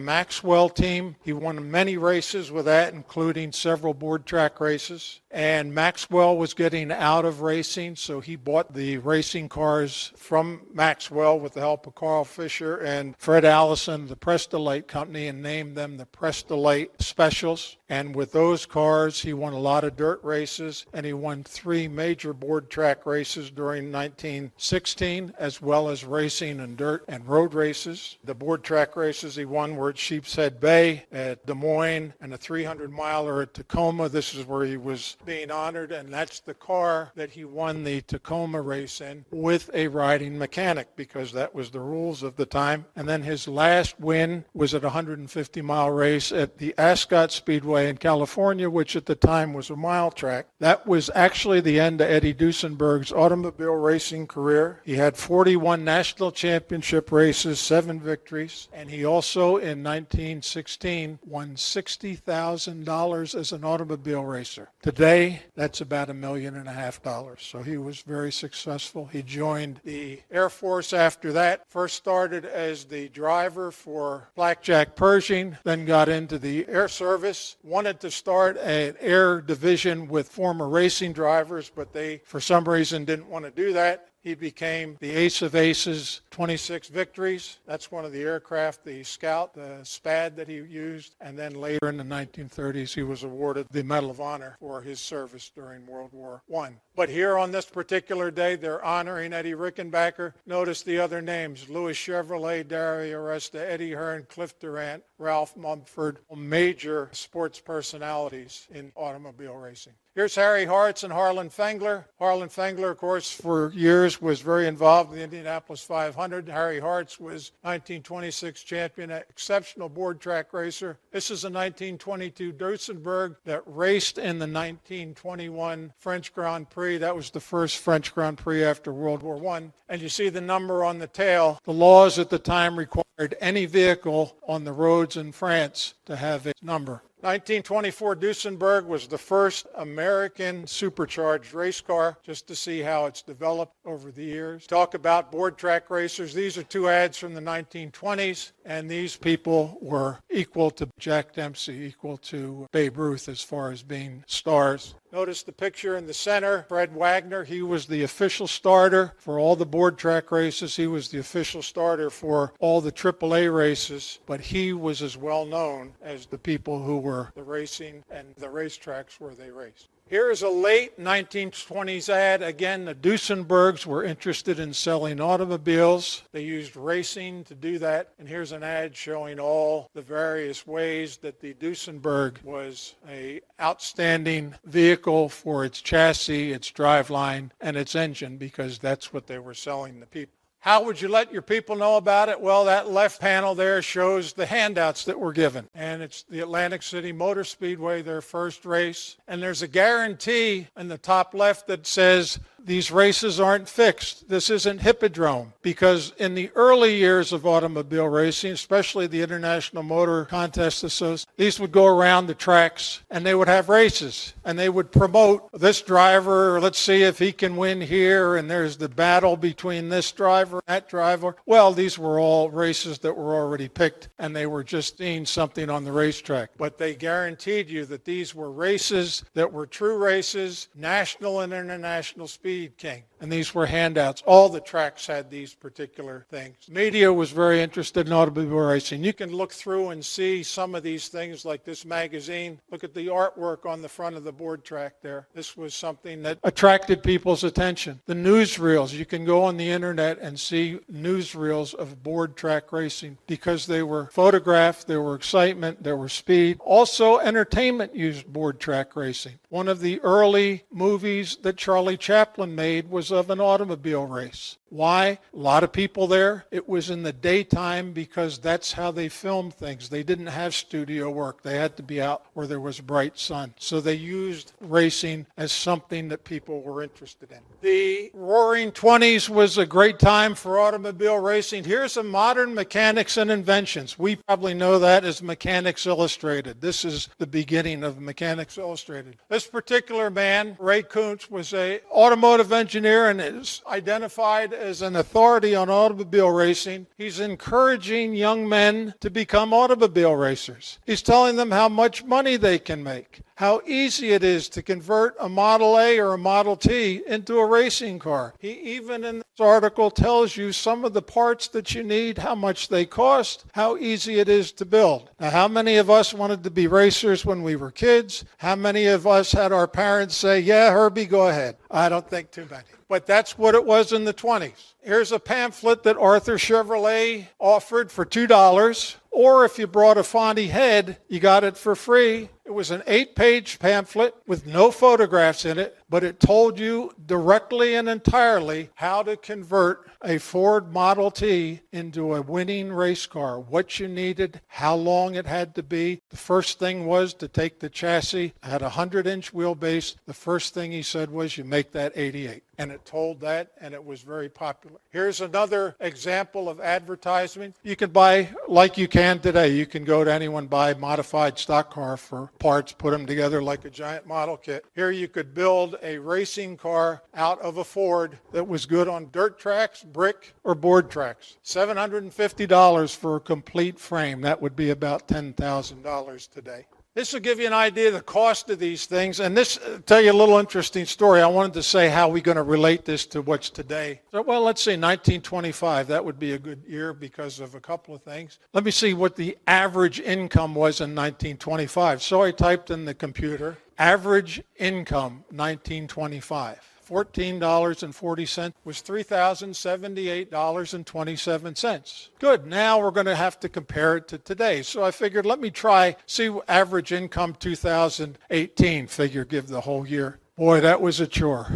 Maxwell team. He won many races with that, including several board track races. And Maxwell was getting out of racing, so he bought the racing cars from Maxwell with the help of Carl Fisher and Fred Allison, the Prestolite Company, and named them the Prestolite Specials. And with those cars, he won a lot of dirt races, and he won 3 major board track races during 1916, as well as racing and dirt and road races. The board track races he won were at Sheepshead Bay, at Des Moines, and a 300-miler at Tacoma. This is where he was being honored, and that's the car that he won the Tacoma race in with a riding mechanic, because that was the rules of the time. And then his last win was at a 150-mile race at the Ascot Speedway in California, which at the time was a mile track. That was actually the end of Eddie Duesenberg's automobile racing career. He had 41 national championship races, 7 victories, and he also in 1916 won $60,000 as an automobile racer. Today, that's about $1.5 million. So he was very successful. He joined the Air Force after that. First started as the driver for Blackjack Pershing, then got into the Air Service, wanted to start an air division with former racing drivers, but they, for some reason, didn't want to do that. He became the ace of aces, 26 victories. That's one of the aircraft, the Scout, the SPAD that he used. And then later in the 1930s, he was awarded the Medal of Honor for his service during World War I. But here on this particular day, they're honoring Eddie Rickenbacker. Notice the other names: Louis Chevrolet, Dario Aresta, Eddie Hearn, Cliff Durant, Ralph Mumford, major sports personalities in automobile racing. Here's Harry Hartz and Harlan Fengler. Harlan Fengler, of course, for years was very involved in the Indianapolis 500. Harry Hartz was 1926 champion, an exceptional board track racer. This is a 1922 Duesenberg that raced in the 1921 French Grand Prix. That was the first French Grand Prix after World War I. And you see the number on the tail. The laws at the time required any vehicle on the roads in France to have its number. 1924 Duesenberg was the first American supercharged race car, just to see how it's developed over the years. Talk about board track racers. These are 2 ads from the 1920s, and these people were equal to Jack Dempsey, equal to Babe Ruth as far as being stars. Notice the picture in the center, Fred Wagner. He was the official starter for all the board track races. He was the official starter for all the AAA races, but he was as well known as the people who were the racing and the racetracks where they raced. Here is a late 1920s ad. Again, the Duesenbergs were interested in selling automobiles. They used racing to do that. And here's an ad showing all the various ways that the Duesenberg was an outstanding vehicle for its chassis, its driveline, and its engine, because that's what they were selling the people. How would you let your people know about it? Well, that left panel there shows the handouts that were given. And it's the Atlantic City Motor Speedway, their first race. And there's a guarantee in the top left that says, these races aren't fixed. This isn't Hippodrome. Because in the early years of automobile racing, especially the International Motor Contest Association, these would go around the tracks and they would have races. And they would promote this driver, let's see if he can win here, and there's the battle between this driver and that driver. Well, these were all races that were already picked, and they were just seeing something on the racetrack. But they guaranteed you that these were races that were true races, national and international speed king. and these were handouts. All the tracks had these particular things. Media was very interested in automobile racing. You can look through and see some of these things like this magazine. Look at the artwork on the front of the board track there. This was something that attracted people's attention. The newsreels, you can go on the internet and see newsreels of board track racing because they were photographed, there were excitement, there were speed. Also, entertainment used board track racing. One of the early movies that Charlie Chaplin made was of an automobile race. Why? A lot of people there. It was in the daytime because that's how they filmed things. They didn't have studio work. They had to be out where there was bright sun. So they used racing as something that people were interested in. The Roaring '20s was a great time for automobile racing. Here's some modern mechanics and inventions. We probably know that as Mechanics Illustrated. This is the beginning of Mechanics Illustrated. This particular man, Ray Kuntz, was an automotive engineer and is identified as an authority on automobile racing. He's encouraging young men to become automobile racers. He's telling them how much money they can make, how easy it is to convert a Model A or a Model T into a racing car. He even in this article tells you some of the parts that you need, how much they cost, how easy it is to build. Now, how many of us wanted to be racers when we were kids? How many of us had our parents say, yeah, Herbie, go ahead? I don't think too many. But that's what it was in the 20s. Here's a pamphlet that Arthur Chevrolet offered for $2. Or if you brought a Fondy head, you got it for free. It was an 8-page pamphlet with no photographs in it, but it told you directly and entirely how to convert a Ford Model T into a winning race car, what you needed, how long it had to be. The first thing was to take the chassis. It had a 100-inch wheelbase. The first thing he said was you make that 88. And it told that, and it was very popular. Here's another example of advertisement. You can buy, like you can today, you can go to anyone, buy a modified stock car for parts, put them together like a giant model kit. Here you could build a racing car out of a Ford that was good on dirt tracks, brick, or board tracks. $750 for a complete frame. That would be about $10,000 today. This will give you an idea of the cost of these things. And this tell you a little interesting story. I wanted to say how we're going to relate this to what's today. So, well, let's say 1925. That would be a good year because of a couple of things. Let me see what the average income was in 1925. So I typed in the computer, average income 1925. $14.40 was $3,078.27. Good. Now we're going to have to compare it to today. So I figured, let me try, see average income 2018 figure, give the whole year. Boy, that was a chore.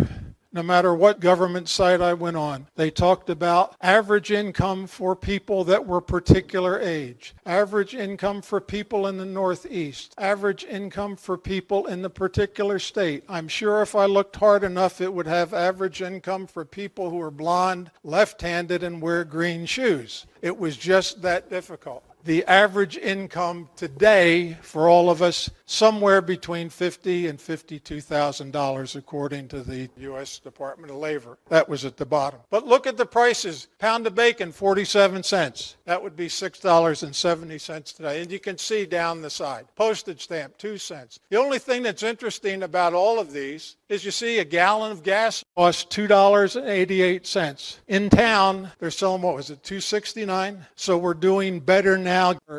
No matter what government site I went on, they talked about average income for people that were particular age, average income for people in the Northeast, average income for people in the particular state. I'm sure if I looked hard enough, it would have average income for people who are blonde, left-handed, and wear green shoes. It was just that difficult. The average income today for all of us, somewhere between $50,000 and $52,000 according to the U.S. Department of Labor. That was at the bottom. But look at the prices. Pound of bacon, 47 cents. That would be $6.70 today. And you can see down the side. Postage stamp, 2 cents. The only thing that's interesting about all of these is you see a gallon of gas costs $2.88. In town, they're selling, what was it, $2.69? So we're doing better now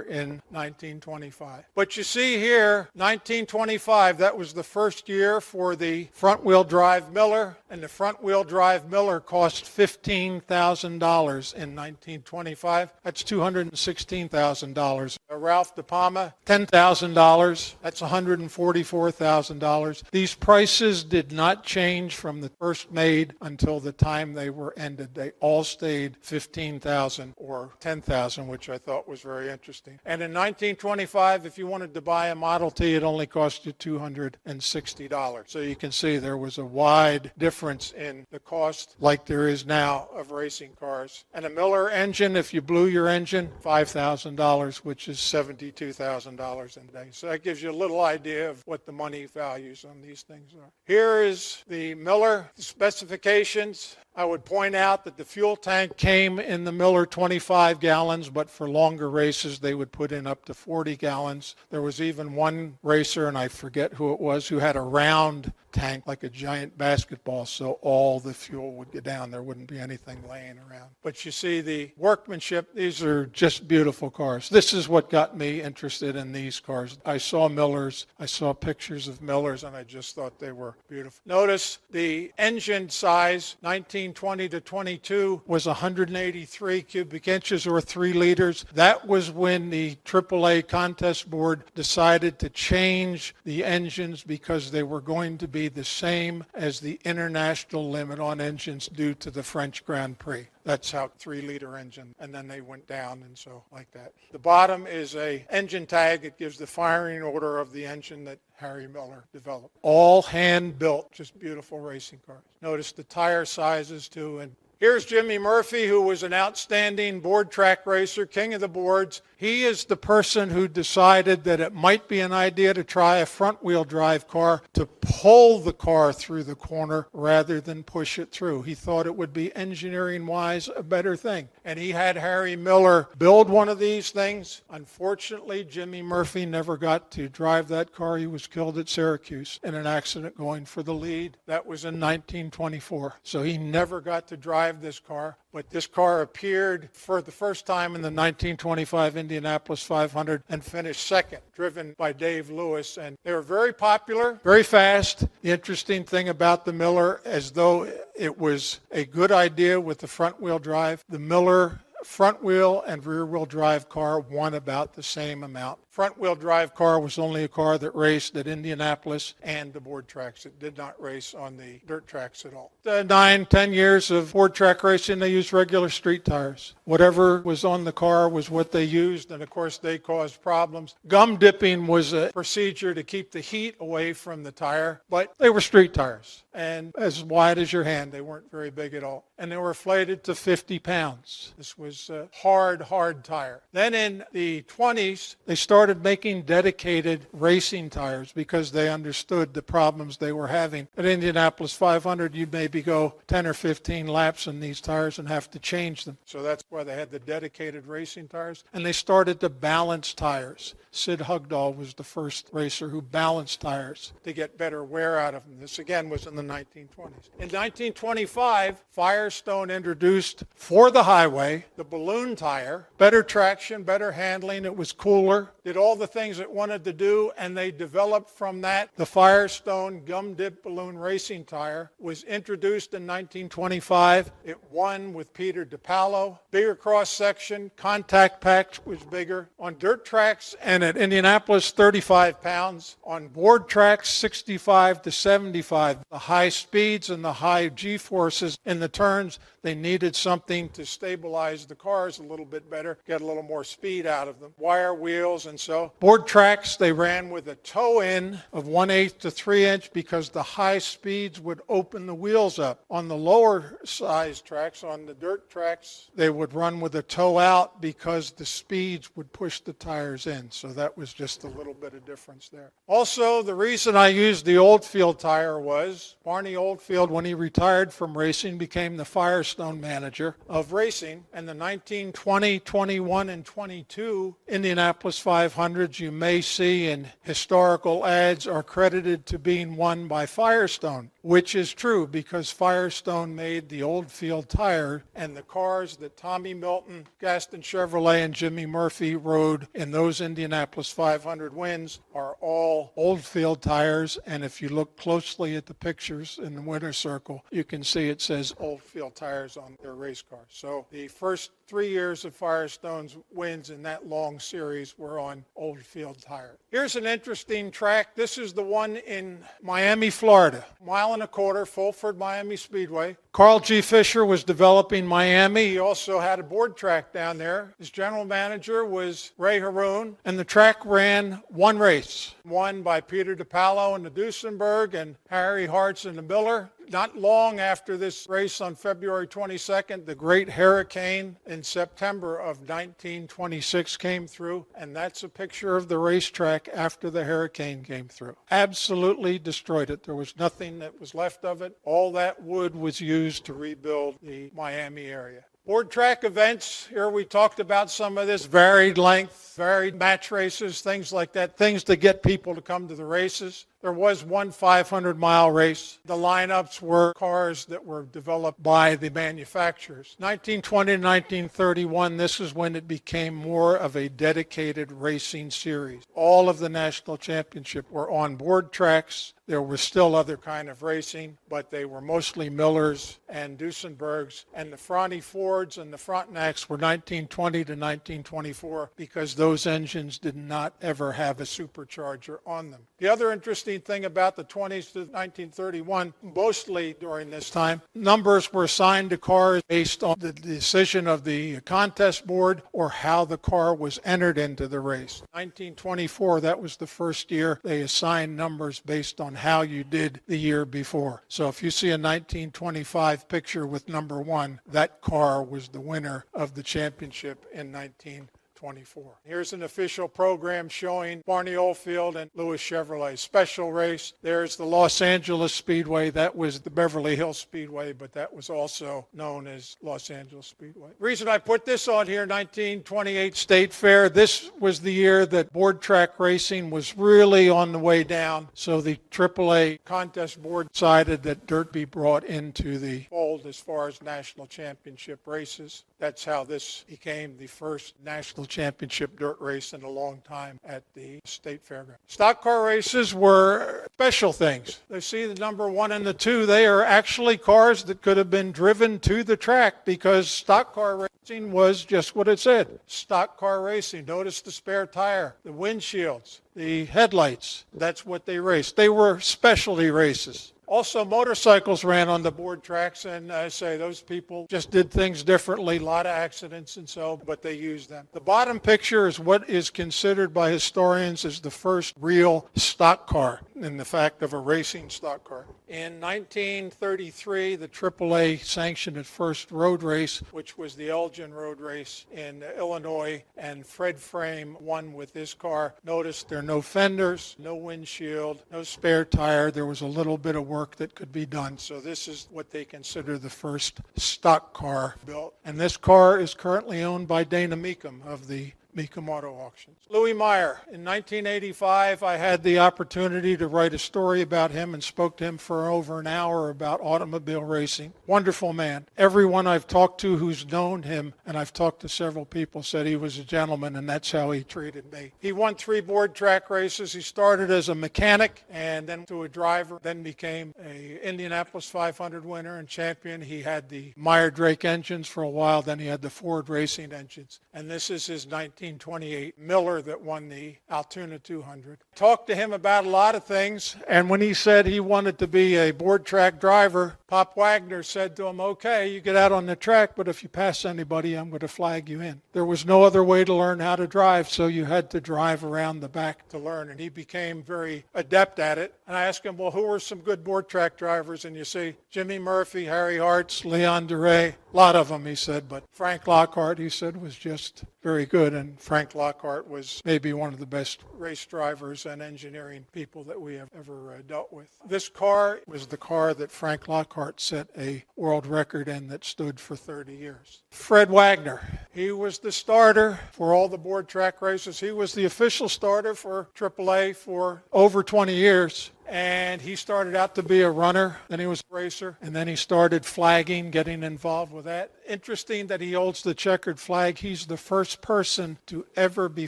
in 1925. But you see here, 1925, that was the first year for the front-wheel drive Miller, and the front-wheel drive Miller cost $15,000 in 1925. That's $216,000. Ralph De Palma, $10,000. That's $144,000. These prices did not change from the first made until the time they were ended. They all stayed $15,000 or $10,000, which I thought was very interesting. And in 1925, if you wanted to buy a Model T, it only cost you $260. So you can see there was a wide difference in the cost, like there is now, of racing cars. And a Miller engine, if you blew your engine, $5,000, which is $72,000 in today. So that gives you a little idea of what the money values on these things are. Here is the Miller specifications. I would point out that the fuel tank came in the Miller 25 gallons, but for longer races they would put in up to 40 gallons. There was even one racer, and I forget who it was, who had a round tank like a giant basketball, so all the fuel would go down. There wouldn't be anything laying around. But you see the workmanship. These are just beautiful cars. This is what got me interested in these cars. I saw Millers, I saw pictures of Millers, and I just thought they were beautiful. Notice the engine size, 1920 to 22, was 183 cubic inches or 3 liters. That was when the AAA contest board decided to change the engines because they were going to be the same as the international limit on engines due to the French Grand Prix. That's how 3-liter engine, and then they went down and so like that. The bottom is a engine tag. It gives the firing order of the engine that Harry Miller developed. All hand built, just beautiful racing cars. Notice the tire sizes too. And here's Jimmy Murphy, who was an outstanding board track racer, king of the boards. He is the person who decided that it might be an idea to try a front-wheel drive car to pull the car through the corner rather than push it through. He thought it would be engineering-wise a better thing. And he had Harry Miller build one of these things. Unfortunately, Jimmy Murphy never got to drive that car. He was killed at Syracuse in an accident going for the lead. That was in 1924. So he never got to drive this car. But this car appeared for the first time in the 1925 Indianapolis 500 and finished second, driven by Dave Lewis. And they were very popular, very fast. The interesting thing about the Miller, as though it was a good idea with the front-wheel drive, the Miller front-wheel and rear-wheel drive car won about the same amount. Front-wheel drive car was only a car that raced at Indianapolis and the board tracks. It did not race on the dirt tracks at all. The 9-10 years of board track racing, they used regular street tires. Whatever was on the car was what they used, and of course they caused problems. Gum dipping was a procedure to keep the heat away from the tire, but they were street tires and as wide as your hand. They weren't very big at all. And they were inflated to 50 pounds. This was a hard tire. Then in the 20s, they started making dedicated racing tires because they understood the problems they were having. At Indianapolis 500, you'd maybe go 10 or 15 laps in these tires and have to change them. So that's why they had the dedicated racing tires. And they started to balance tires. Sid Hugdahl was the first racer who balanced tires to get better wear out of them. This again was in the 1920s. In 1925, Firestone introduced for the highway the balloon tire, better traction, better handling. It was cooler, did all the things it wanted to do, and they developed from that the Firestone gum dip balloon racing tire. Was introduced in 1925. It won with Peter DiPaolo. Bigger cross section, contact patch was bigger. On dirt tracks and at Indianapolis, 35 pounds. On board tracks, 65 to 75. The high speeds and the high G-forces in the turns, they needed something to stabilize the cars a little bit better, get a little more speed out of them. Wire wheels and so. Board tracks, they ran with a toe-in of 1/8 to 3-inch because the high speeds would open the wheels up. On the lower size tracks, on the dirt tracks, they would run with a toe out because the speeds would push the tires in. So that was just a little bit of difference there. Also, the reason I used the Oldfield tire was Barney Oldfield, when he retired from racing, became the Firestone manager of racing. And the 1920, 21, and 22 Indianapolis 500s you may see in historical ads are credited to being won by Firestone, which is true because Firestone made the Oldfield tire, and the cars that Tommy Milton, Gaston Chevrolet, and Jimmy Murphy rode in those Indianapolis 500 wins are all Oldfield tires. And if you look closely at the pictures in the winner's circle, you can see it says Oldfield tires on their race cars. So the first 3 years of Firestone's wins in that long series were on Oldfield tire. Here's an interesting track. This is the one in Miami, Florida. 1.25 miles, Fulford Miami Speedway. Carl G. Fisher was developing Miami. He also had a board track down there. His general manager was Ray Haroon, and the track ran one race, won by Peter DiPaolo in the Duesenberg and Harry Hartz in the Miller. Not long after this race on February 22nd, the great hurricane in September of 1926 came through, and that's a picture of the racetrack after the hurricane came through. Absolutely destroyed it. There was nothing that was left of it. All that wood was used to rebuild the Miami area. Board track events, here we talked about some of this, varied length, varied match races, things like that, things to get people to come to the races. There was one 500-mile race. The lineups were cars that were developed by the manufacturers. 1920 to 1931, this is when it became more of a dedicated racing series. All of the national championship were on board tracks. There was still other kind of racing, but they were mostly Millers and Duesenbergs, and the Franti Fords and the Frontenacs were 1920 to 1924 because those engines did not ever have a supercharger on them. The other interesting thing about the 20s to 1931, mostly during this time, numbers were assigned to cars based on the decision of the contest board or how the car was entered into the race. 1924, that was the first year they assigned numbers based on how you did the year before. So if you see a 1925 picture with number 1, that car was the winner of the championship in 1924. Here's an official program showing Barney Oldfield and Lewis Chevrolet special race. There's the Los Angeles Speedway. That was the Beverly Hills Speedway, but that was also known as Los Angeles Speedway. The reason I put this on here, 1928 State Fair, this was the year that board track racing was really on the way down. So the AAA contest board decided that dirt be brought into the fold as far as national championship races. That's how this became the first national championship dirt race in a long time at the state fairground. Stock car races were special things. They see the number 1 and the 2. They are actually cars that could have been driven to the track because stock car racing was just what it said. Stock car racing. Notice the spare tire, the windshields, the headlights. That's what they raced. They were specialty races. Also, motorcycles ran on the board tracks, and I say those people just did things differently, a lot of accidents and so, but they used them. The bottom picture is what is considered by historians as the first real stock car, in the fact of a racing stock car. In 1933, the AAA sanctioned its first road race, which was the Elgin Road Race in Illinois, and Fred Frame won with this car. Notice there are no fenders, no windshield, no spare tire. There was a little bit of work that could be done. So this is what they consider the first stock car built. And this car is currently owned by Dana Meekum of the Meekum Auto Auctions. Louis Meyer. In 1985, I had the opportunity to write a story about him and spoke to him for over an hour about automobile racing. Wonderful man. Everyone I've talked to who's known him, and I've talked to several people, said he was a gentleman, and that's how he treated me. He won 3 board track races. He started as a mechanic and then to a driver, then became a Indianapolis 500 winner and champion. He had the Meyer-Drake engines for a while, then he had the Ford racing engines. And this is his 1928 Miller that won the Altoona 200. Talked to him about a lot of things, and when he said he wanted to be a board track driver, Pop Wagner said to him, okay, you get out on the track, but if you pass anybody, I'm going to flag you in. There was no other way to learn how to drive, so you had to drive around the back to learn, and he became very adept at it. And I asked him, well, who are some good board track drivers? And you see Jimmy Murphy, Harry Hartz, Leon DeRay, a lot of them, he said, but Frank Lockhart, he said, was just very good, and Frank Lockhart was maybe one of the best race drivers and engineering people that we have ever dealt with. This car was the car that Frank Lockhart set a world record in that stood for 30 years. Fred Wagner, he was the starter for all the board track races. He was the official starter for AAA for over 20 years. And he started out to be a runner, then he was a racer, and then he started flagging, getting involved with that. Interesting that he holds the checkered flag. He's the first person to ever be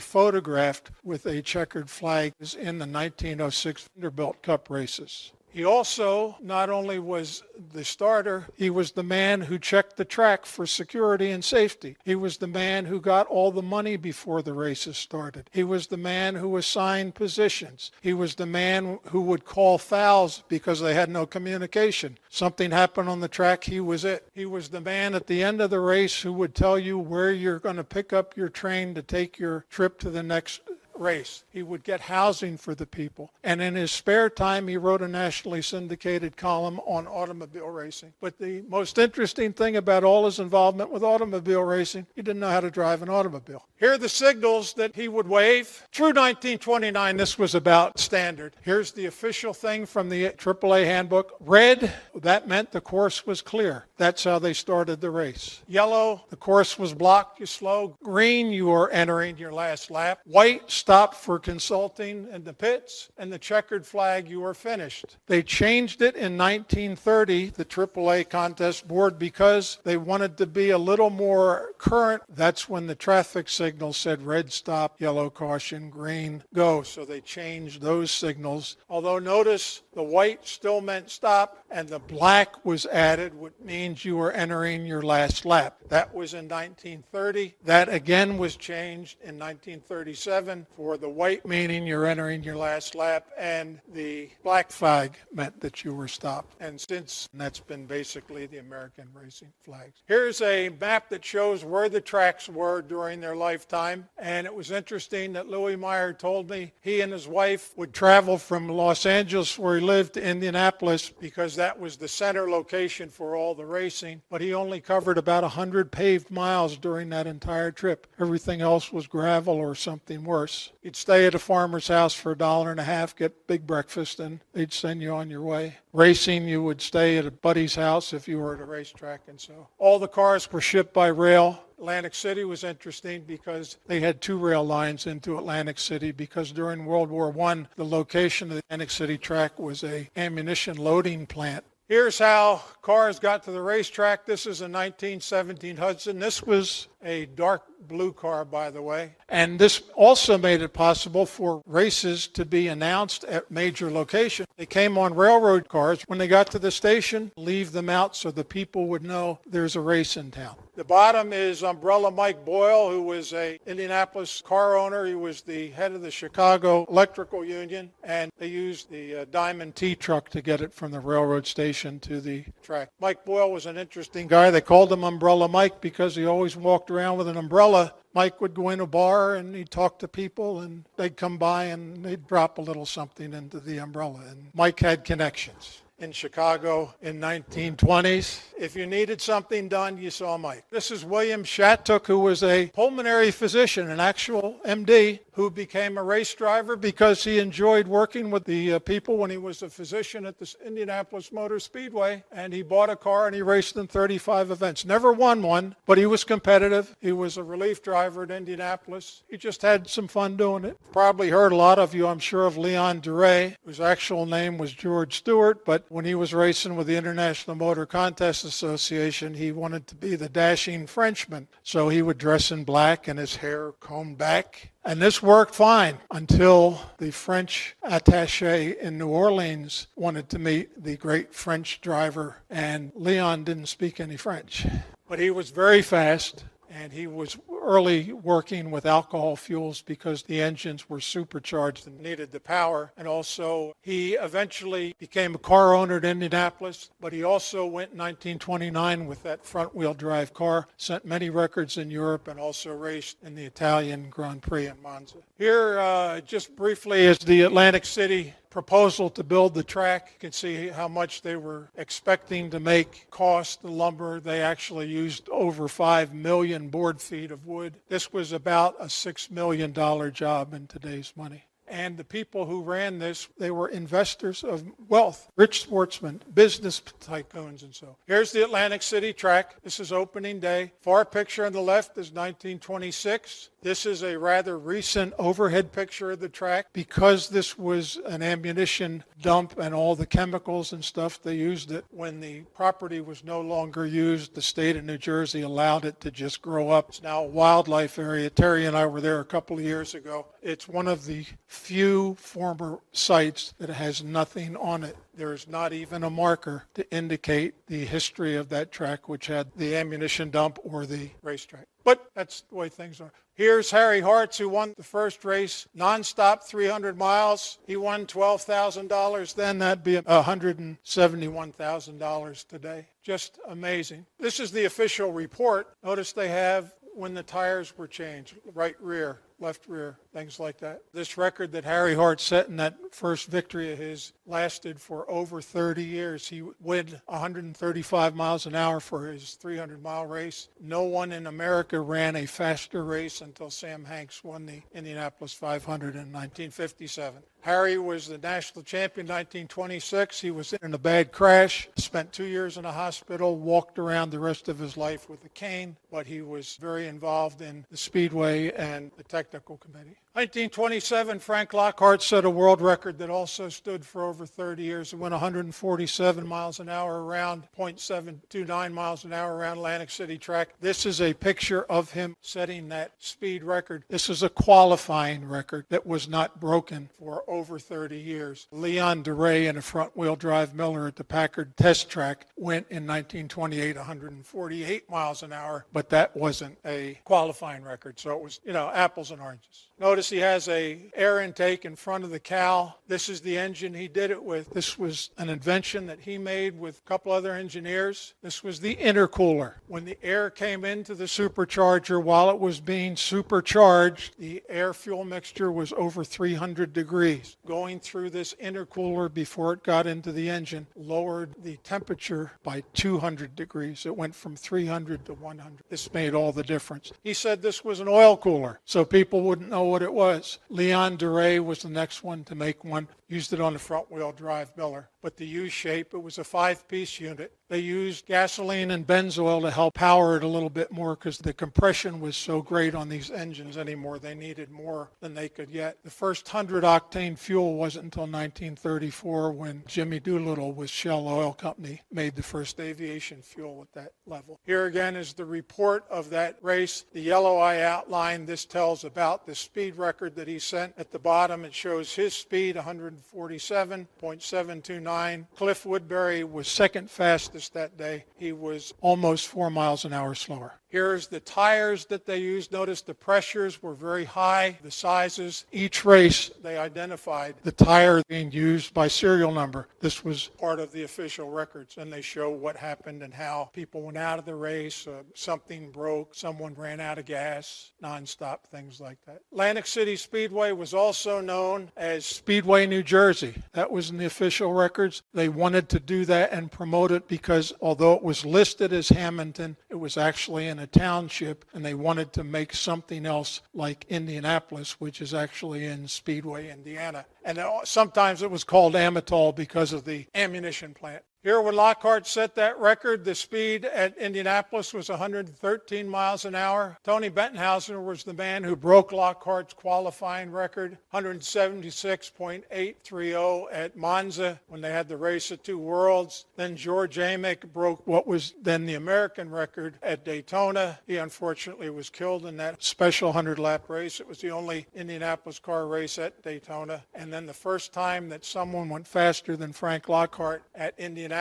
photographed with a checkered flag in the 1906 Vanderbilt Cup races. He also not only was the starter, he was the man who checked the track for security and safety. He was the man who got all the money before the races started. He was the man who assigned positions. He was the man who would call fouls because they had no communication. Something happened on the track, he was it. He was the man at the end of the race who would tell you where you're going to pick up your train to take your trip to the next race. He would get housing for the people. And in his spare time, he wrote a nationally syndicated column on automobile racing. But the most interesting thing about all his involvement with automobile racing, he didn't know how to drive an automobile. Here are the signals that he would wave. Through 1929, this was about standard. Here's the official thing from the AAA handbook. Red, that meant the course was clear. That's how they started the race. Yellow, the course was blocked, you slow. Green, you were entering your last lap. White, stop for consulting in the pits. And the checkered flag, you were finished. They changed it in 1930, the AAA contest board, because they wanted to be a little more current. That's when the traffic signal said red stop, yellow caution, green go. So they changed those signals. Although notice the white still meant stop and the black was added, which means you were entering your last lap. That was in 1930. That again was changed in 1937 for the white meaning you're entering your last lap, and the black flag meant that you were stopped. And since that's been basically the American racing flags. Here's a map that shows where the tracks were during their lifetime. And it was interesting that Louis Meyer told me he and his wife would travel from Los Angeles, where he lived, to Indianapolis, because that was the center location for all the racing. But he only covered about 100 paved miles during that entire trip. Everything else was gravel or something worse. You'd stay at a farmer's house for $1.50, get big breakfast, and they'd send you on your way. Racing, you would stay at a buddy's house if you were at a racetrack, and so all the cars were shipped by rail. Atlantic City was interesting because they had 2 rail lines into Atlantic City, because during World War I, the location of the Atlantic City track was a ammunition loading plant. Here's how cars got to the racetrack. This is a 1917 Hudson. This was a dark blue car, by the way. And this also made it possible for races to be announced at major locations. They came on railroad cars. When they got to the station, leave them out so the people would know there's a race in town. The bottom is Umbrella Mike Boyle, who was a Indianapolis car owner. He was the head of the Chicago Electrical Union, and they used the Diamond T truck to get it from the railroad station to the track. Mike Boyle was an interesting guy. They called him Umbrella Mike because he always walked around with an umbrella. Mike would go in a bar and he'd talk to people, and they'd come by and they'd drop a little something into the umbrella. And Mike had connections in Chicago in 1920s. If you needed something done, you saw Mike. This is William Shattuck, who was a pulmonary physician, an actual MD, who became a race driver because he enjoyed working with the people when he was a physician at the Indianapolis Motor Speedway. And he bought a car and he raced in 35 events. Never won one, but he was competitive. He was a relief driver at Indianapolis. He just had some fun doing it. Probably heard a lot of you, I'm sure, of Leon Duray, whose actual name was George Stewart, but when he was racing with the International Motor Contest Association, he wanted to be the dashing Frenchman. So he would dress in black and his hair combed back. And this worked fine until the French attaché in New Orleans wanted to meet the great French driver, and Leon didn't speak any French. But he was very fast, and he was early working with alcohol fuels because the engines were supercharged and needed the power. And also, he eventually became a car owner at Indianapolis, but he also went in 1929 with that front-wheel drive car, set many records in Europe, and also raced in the Italian Grand Prix in Monza. Here, just briefly, is the Atlantic City proposal to build the track. You can see how much they were expecting to make cost the lumber. They actually used over 5 million board feet of wood. This was about a $6 million job in today's money. And the people who ran this, they were investors of wealth, rich sportsmen, business tycoons, and so. Here's the Atlantic City track. This is opening day. Far picture on the left is 1926. This is a rather recent overhead picture of the track. Because this was an ammunition dump and all the chemicals and stuff, they used it. When the property was no longer used, the state of New Jersey allowed it to just grow up. It's now a wildlife area. Terry and I were there a couple of years ago. It's one of the few former sites that has nothing on it. There's not even a marker to indicate the history of that track, which had the ammunition dump or the racetrack. But that's the way things are. Here's Harry Hartz, who won the first race, nonstop 300 miles. He won $12,000 then. That'd be $171,000 today. Just amazing. This is the official report. Notice they have when the tires were changed, right rear. left rear, things like that. This record that Harry Hart set in that first victory of his lasted for over 30 years. He would win 135 miles an hour for his 300-mile race. No one in America ran a faster race until Sam Hanks won the Indianapolis 500 in 1957. Harry was the national champion in 1926. He was in a bad crash, spent 2 years in a hospital, walked around the rest of his life with a cane, but he was very involved in the Speedway and the technical committee. 1927, Frank Lockhart set a world record that also stood for over 30 years. He went 147 miles an hour around, 0.729 miles an hour around Atlantic City track. This is a picture of him setting that speed record. This is a qualifying record that was not broken for over 30 years. Leon DeRay in a front-wheel drive Miller at the Packard test track went in 1928 148 miles an hour, but that wasn't a qualifying record, so it was, apples and oranges. Notice he has a air intake in front of the cowl. This is the engine he did it with. This was an invention that he made with a couple other engineers. This was the intercooler. When the air came into the supercharger while it was being supercharged, the air-fuel mixture was over 300 degrees. Going through this intercooler before it got into the engine lowered the temperature by 200 degrees. It went from 300 to 100. This made all the difference. He said this was an oil cooler, so people wouldn't know what it was. Leon DeRay was the next one to make one. Used it on the front-wheel drive Miller. But the U-shape, it was a 5-piece unit. They used gasoline and Benzoil to help power it a little bit more because the compression was so great on these engines anymore. They needed more than they could get. The first 100-octane fuel wasn't until 1934 when Jimmy Doolittle with Shell Oil Company made the first aviation fuel at that level. Here again is the report of that race. The yellow I outlined, this tells about the speed record that he set. At the bottom, it shows his speed, 147.729. Cliff Woodbury was second fastest that day. He was almost 4 miles an hour slower. Here's the tires that they used. Notice the pressures were very high, the sizes. Each race, they identified the tire being used by serial number. This was part of the official records, and they show what happened and how people went out of the race, something broke, someone ran out of gas, nonstop, things like that. Atlantic City Speedway was also known as Speedway, New Jersey. That was in the official records. They wanted to do that and promote it because although it was listed as Hamilton, it was actually in a township, and they wanted to make something else like Indianapolis, which is actually in Speedway, Indiana. And sometimes it was called Amatol because of the ammunition plant. Here, when Lockhart set that record, the speed at Indianapolis was 113 miles an hour. Tony Bentenhauser was the man who broke Lockhart's qualifying record, 176.830 at Monza when they had the race at Two Worlds. Then George Amick broke what was then the American record at Daytona. He unfortunately was killed in that special 100-lap race. It was the only Indianapolis car race at Daytona. And then the first time that someone went faster than Frank Lockhart at Indianapolis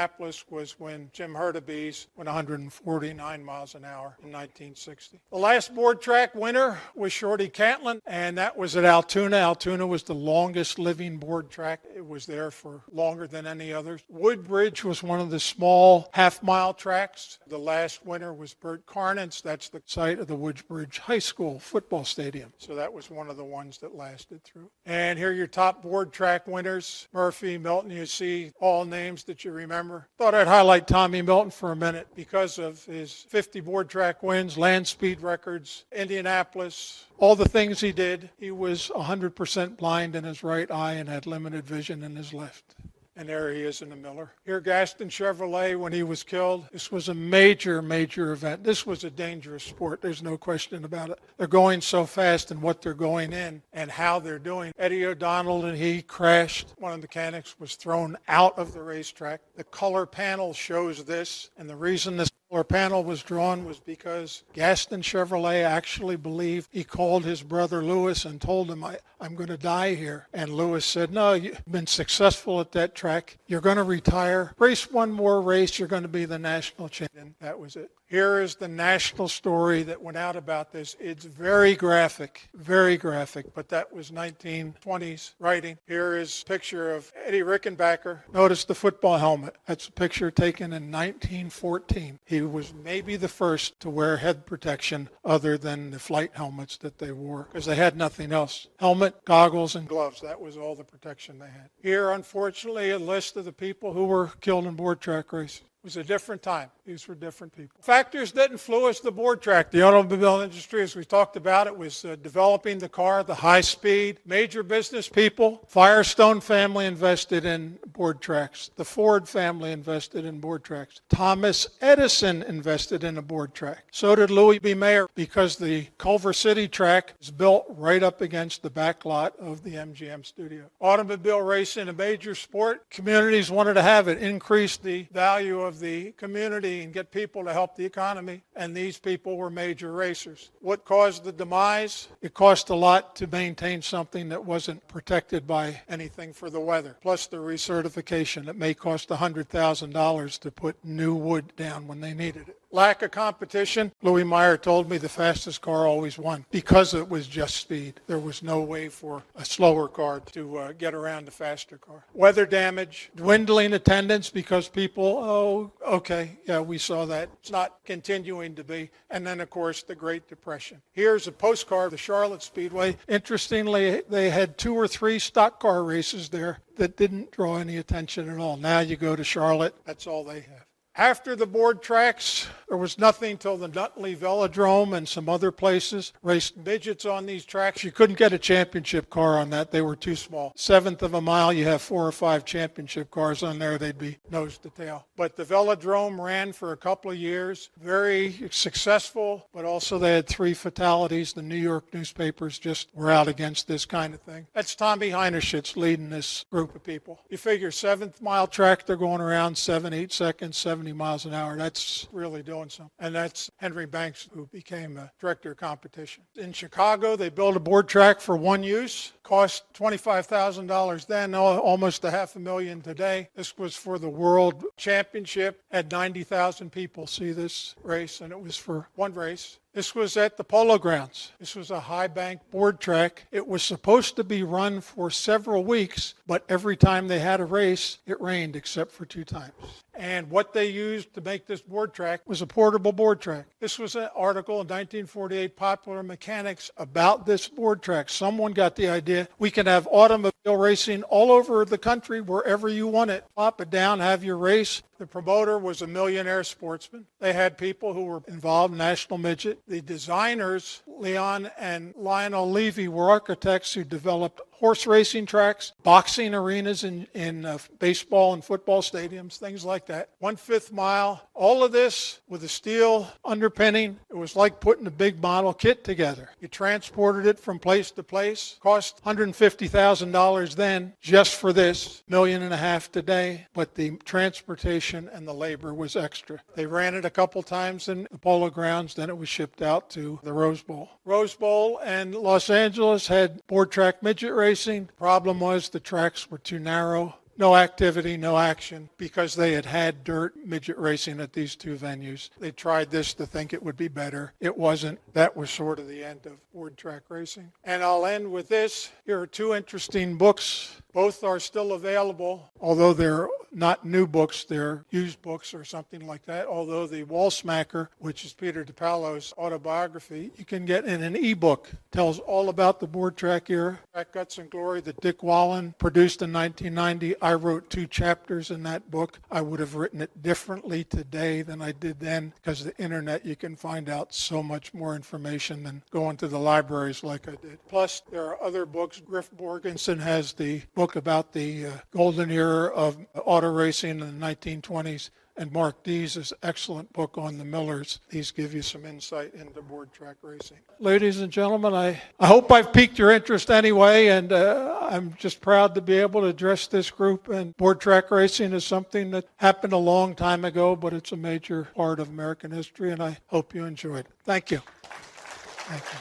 was when Jim Hurtubise went 149 miles an hour in 1960. The last board track winner was Shorty Catlin, and that was at Altoona. Altoona was the longest living board track. It was there for longer than any others. Woodbridge was one of the small half-mile tracks. The last winner was Bert Carnance. That's the site of the Woodbridge High School football stadium. So that was one of the ones that lasted through. And here are your top board track winners. Murphy, Milton, you see all names that you remember. Thought I'd highlight Tommy Milton for a minute because of his 50 board track wins, land speed records, Indianapolis, all the things he did. He was 100% blind in his right eye and had limited vision in his left. And there he is in the Miller. Here, Gaston Chevrolet, when he was killed, this was a major, major event. This was a dangerous sport. There's no question about it. They're going so fast and what they're going in and how they're doing. Eddie O'Donnell and he crashed. One of the mechanics was thrown out of the racetrack. The color panel shows this, and the reason this color panel was drawn was because Gaston Chevrolet actually believed he called his brother Louis and told him, I'm going to die here. And Louis said, no, you've been successful at that track. You're going to retire. Race one more race. You're going to be the national champion. That was it. Here is the national story that went out about this. It's very graphic, but that was 1920s writing. Here is a picture of Eddie Rickenbacker. Notice the football helmet. That's a picture taken in 1914. He was maybe the first to wear head protection other than the flight helmets that they wore, because they had nothing else. Helmet, goggles, and gloves. That was all the protection they had. Here, unfortunately, a list of the people who were killed in board track races. It was a different time. These were different people. Factors that influenced the board track. The automobile industry, as we talked about, it was developing the car, the high speed. Major business people. Firestone family invested in board tracks. The Ford family invested in board tracks. Thomas Edison invested in a board track. So did Louis B. Mayer, because the Culver City track is built right up against the back lot of the MGM studio. Automobile racing, a major sport. Communities wanted to have it. Increase the value of the community and get people to help the economy, and these people were major racers. What caused the demise? It cost a lot to maintain something that wasn't protected by anything for the weather, plus the recertification. It may cost $100,000 to put new wood down when they needed it. Lack of competition. Louis Meyer told me the fastest car always won because it was just speed. There was no way for a slower car to get around the faster car. Weather damage, dwindling attendance because people, we saw that. It's not continuing to be. And then, of course, the Great Depression. Here's a postcard of the Charlotte Speedway. Interestingly, they had 2 or 3 stock car races there that didn't draw any attention at all. Now you go to Charlotte, that's all they have. After the board tracks, there was nothing till the Nutley Velodrome and some other places raced midgets on these tracks. You couldn't get a championship car on that. They were too small. 1/7 of a mile, you have 4 or 5 championship cars on there. They'd be nose to tail. But the Velodrome ran for a couple of years. Very successful, but also they had 3 fatalities. The New York newspapers just were out against this kind of thing. That's Tommy Heinerschitz leading this group of people. You figure 7th mile track, they're going around 7-8 seconds, 70 miles an hour. That's really doing something. And that's Henry Banks, who became a director of competition. In Chicago, they built a board track for one use. Cost $25,000 then, almost $500,000 today. This was for the World Championship. Had 90,000 people see this race, and it was for one race. This was at the Polo Grounds. This was a high bank board track. It was supposed to be run for several weeks, but every time they had a race, it rained except for 2 times. And what they used to make this board track was a portable board track. This was an article in 1948, Popular Mechanics, about this board track. Someone got the idea, we can have automobile racing all over the country, wherever you want it. Plop it down, have your race. The promoter was a millionaire sportsman. They had people who were involved in National Midget. The designers, Leon and Lionel Levy, were architects who developed horse racing tracks, boxing arenas in baseball and football stadiums, things like that. 1/5 mile, all of this with a steel underpinning. It was like putting a big model kit together. You transported it from place to place. Cost $150,000 then just for this, $1.5 million today, but the transportation and the labor was extra. They ran it a couple times in the Polo Grounds, then it was shipped out to the Rose Bowl. Rose Bowl and Los Angeles had board track midget racing. Problem was the tracks were too narrow. No activity, no action, because they had had dirt midget racing at these 2 venues. They tried this to think it would be better. It wasn't. That was sort of the end of board track racing. And I'll end with this. Here are 2 interesting books. Both are still available, although they're not new books, they're used books or something like that. Although the Wall Smacker, which is Peter DiPaolo's autobiography, you can get in an ebook. Tells all about the board track era, Track Guts and Glory, that Dick Wallen produced in 1990. I wrote 2 chapters in that book. I would have written it differently today than I did then, because the internet, you can find out so much more information than going to the libraries like I did. Plus, there are other books. Griff Borgenson has the book about the golden era of auto racing in the 1920s. And Mark Dees' excellent book on the Millers. These give you some insight into board track racing. Ladies and gentlemen, I hope I've piqued your interest anyway, and I'm just proud to be able to address this group. And board track racing is something that happened a long time ago, but it's a major part of American history, and I hope you enjoyed it. Thank you. Thank you.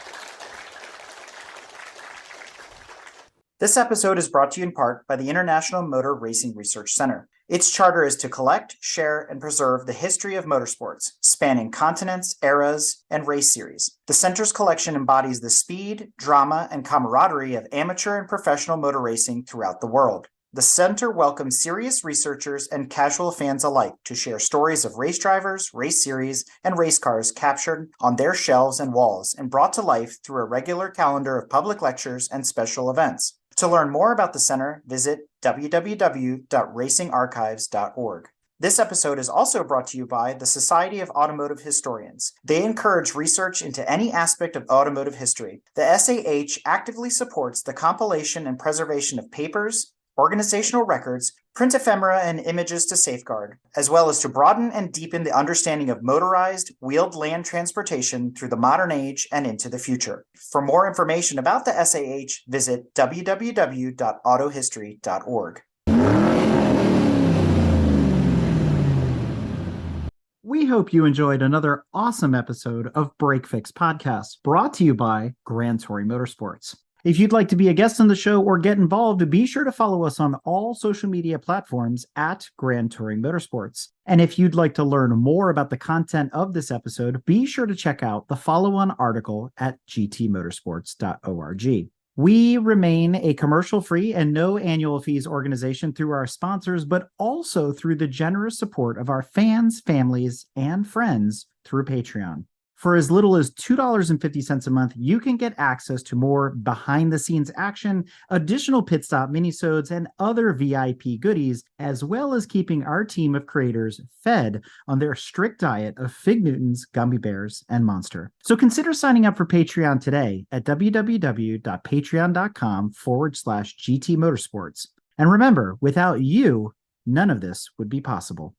This episode is brought to you in part by the International Motor Racing Research Center. Its charter is to collect, share, and preserve the history of motorsports, spanning continents, eras, and race series. The center's collection embodies the speed, drama, and camaraderie of amateur and professional motor racing throughout the world. The center welcomes serious researchers and casual fans alike to share stories of race drivers, race series, and race cars captured on their shelves and walls and brought to life through a regular calendar of public lectures and special events. To learn more about the center, visit www.racingarchives.org. This episode is also brought to you by the Society of Automotive Historians. They encourage research into any aspect of automotive history. The SAH actively supports the compilation and preservation of papers, organizational records, print ephemera, and images to safeguard, as well as to broaden and deepen the understanding of motorized, wheeled land transportation through the modern age and into the future. For more information about the SAH, visit www.autohistory.org. We hope you enjoyed another awesome episode of Break Fix Podcast, brought to you by Grand Touring Motorsports. If you'd like to be a guest on the show or get involved, be sure to follow us on all social media platforms at Grand Touring Motorsports. And if you'd like to learn more about the content of this episode, be sure to check out the follow-on article at gtmotorsports.org. We remain a commercial-free and no annual fees organization through our sponsors, but also through the generous support of our fans, families, and friends through Patreon. For as little as $2.50 a month, you can get access to more behind-the-scenes action, additional pit stop minisodes, and other VIP goodies, as well as keeping our team of creators fed on their strict diet of Fig Newtons, Gummy Bears, and Monster. So consider signing up for Patreon today at www.patreon.com/GT Motorsports. And remember, without you, none of this would be possible.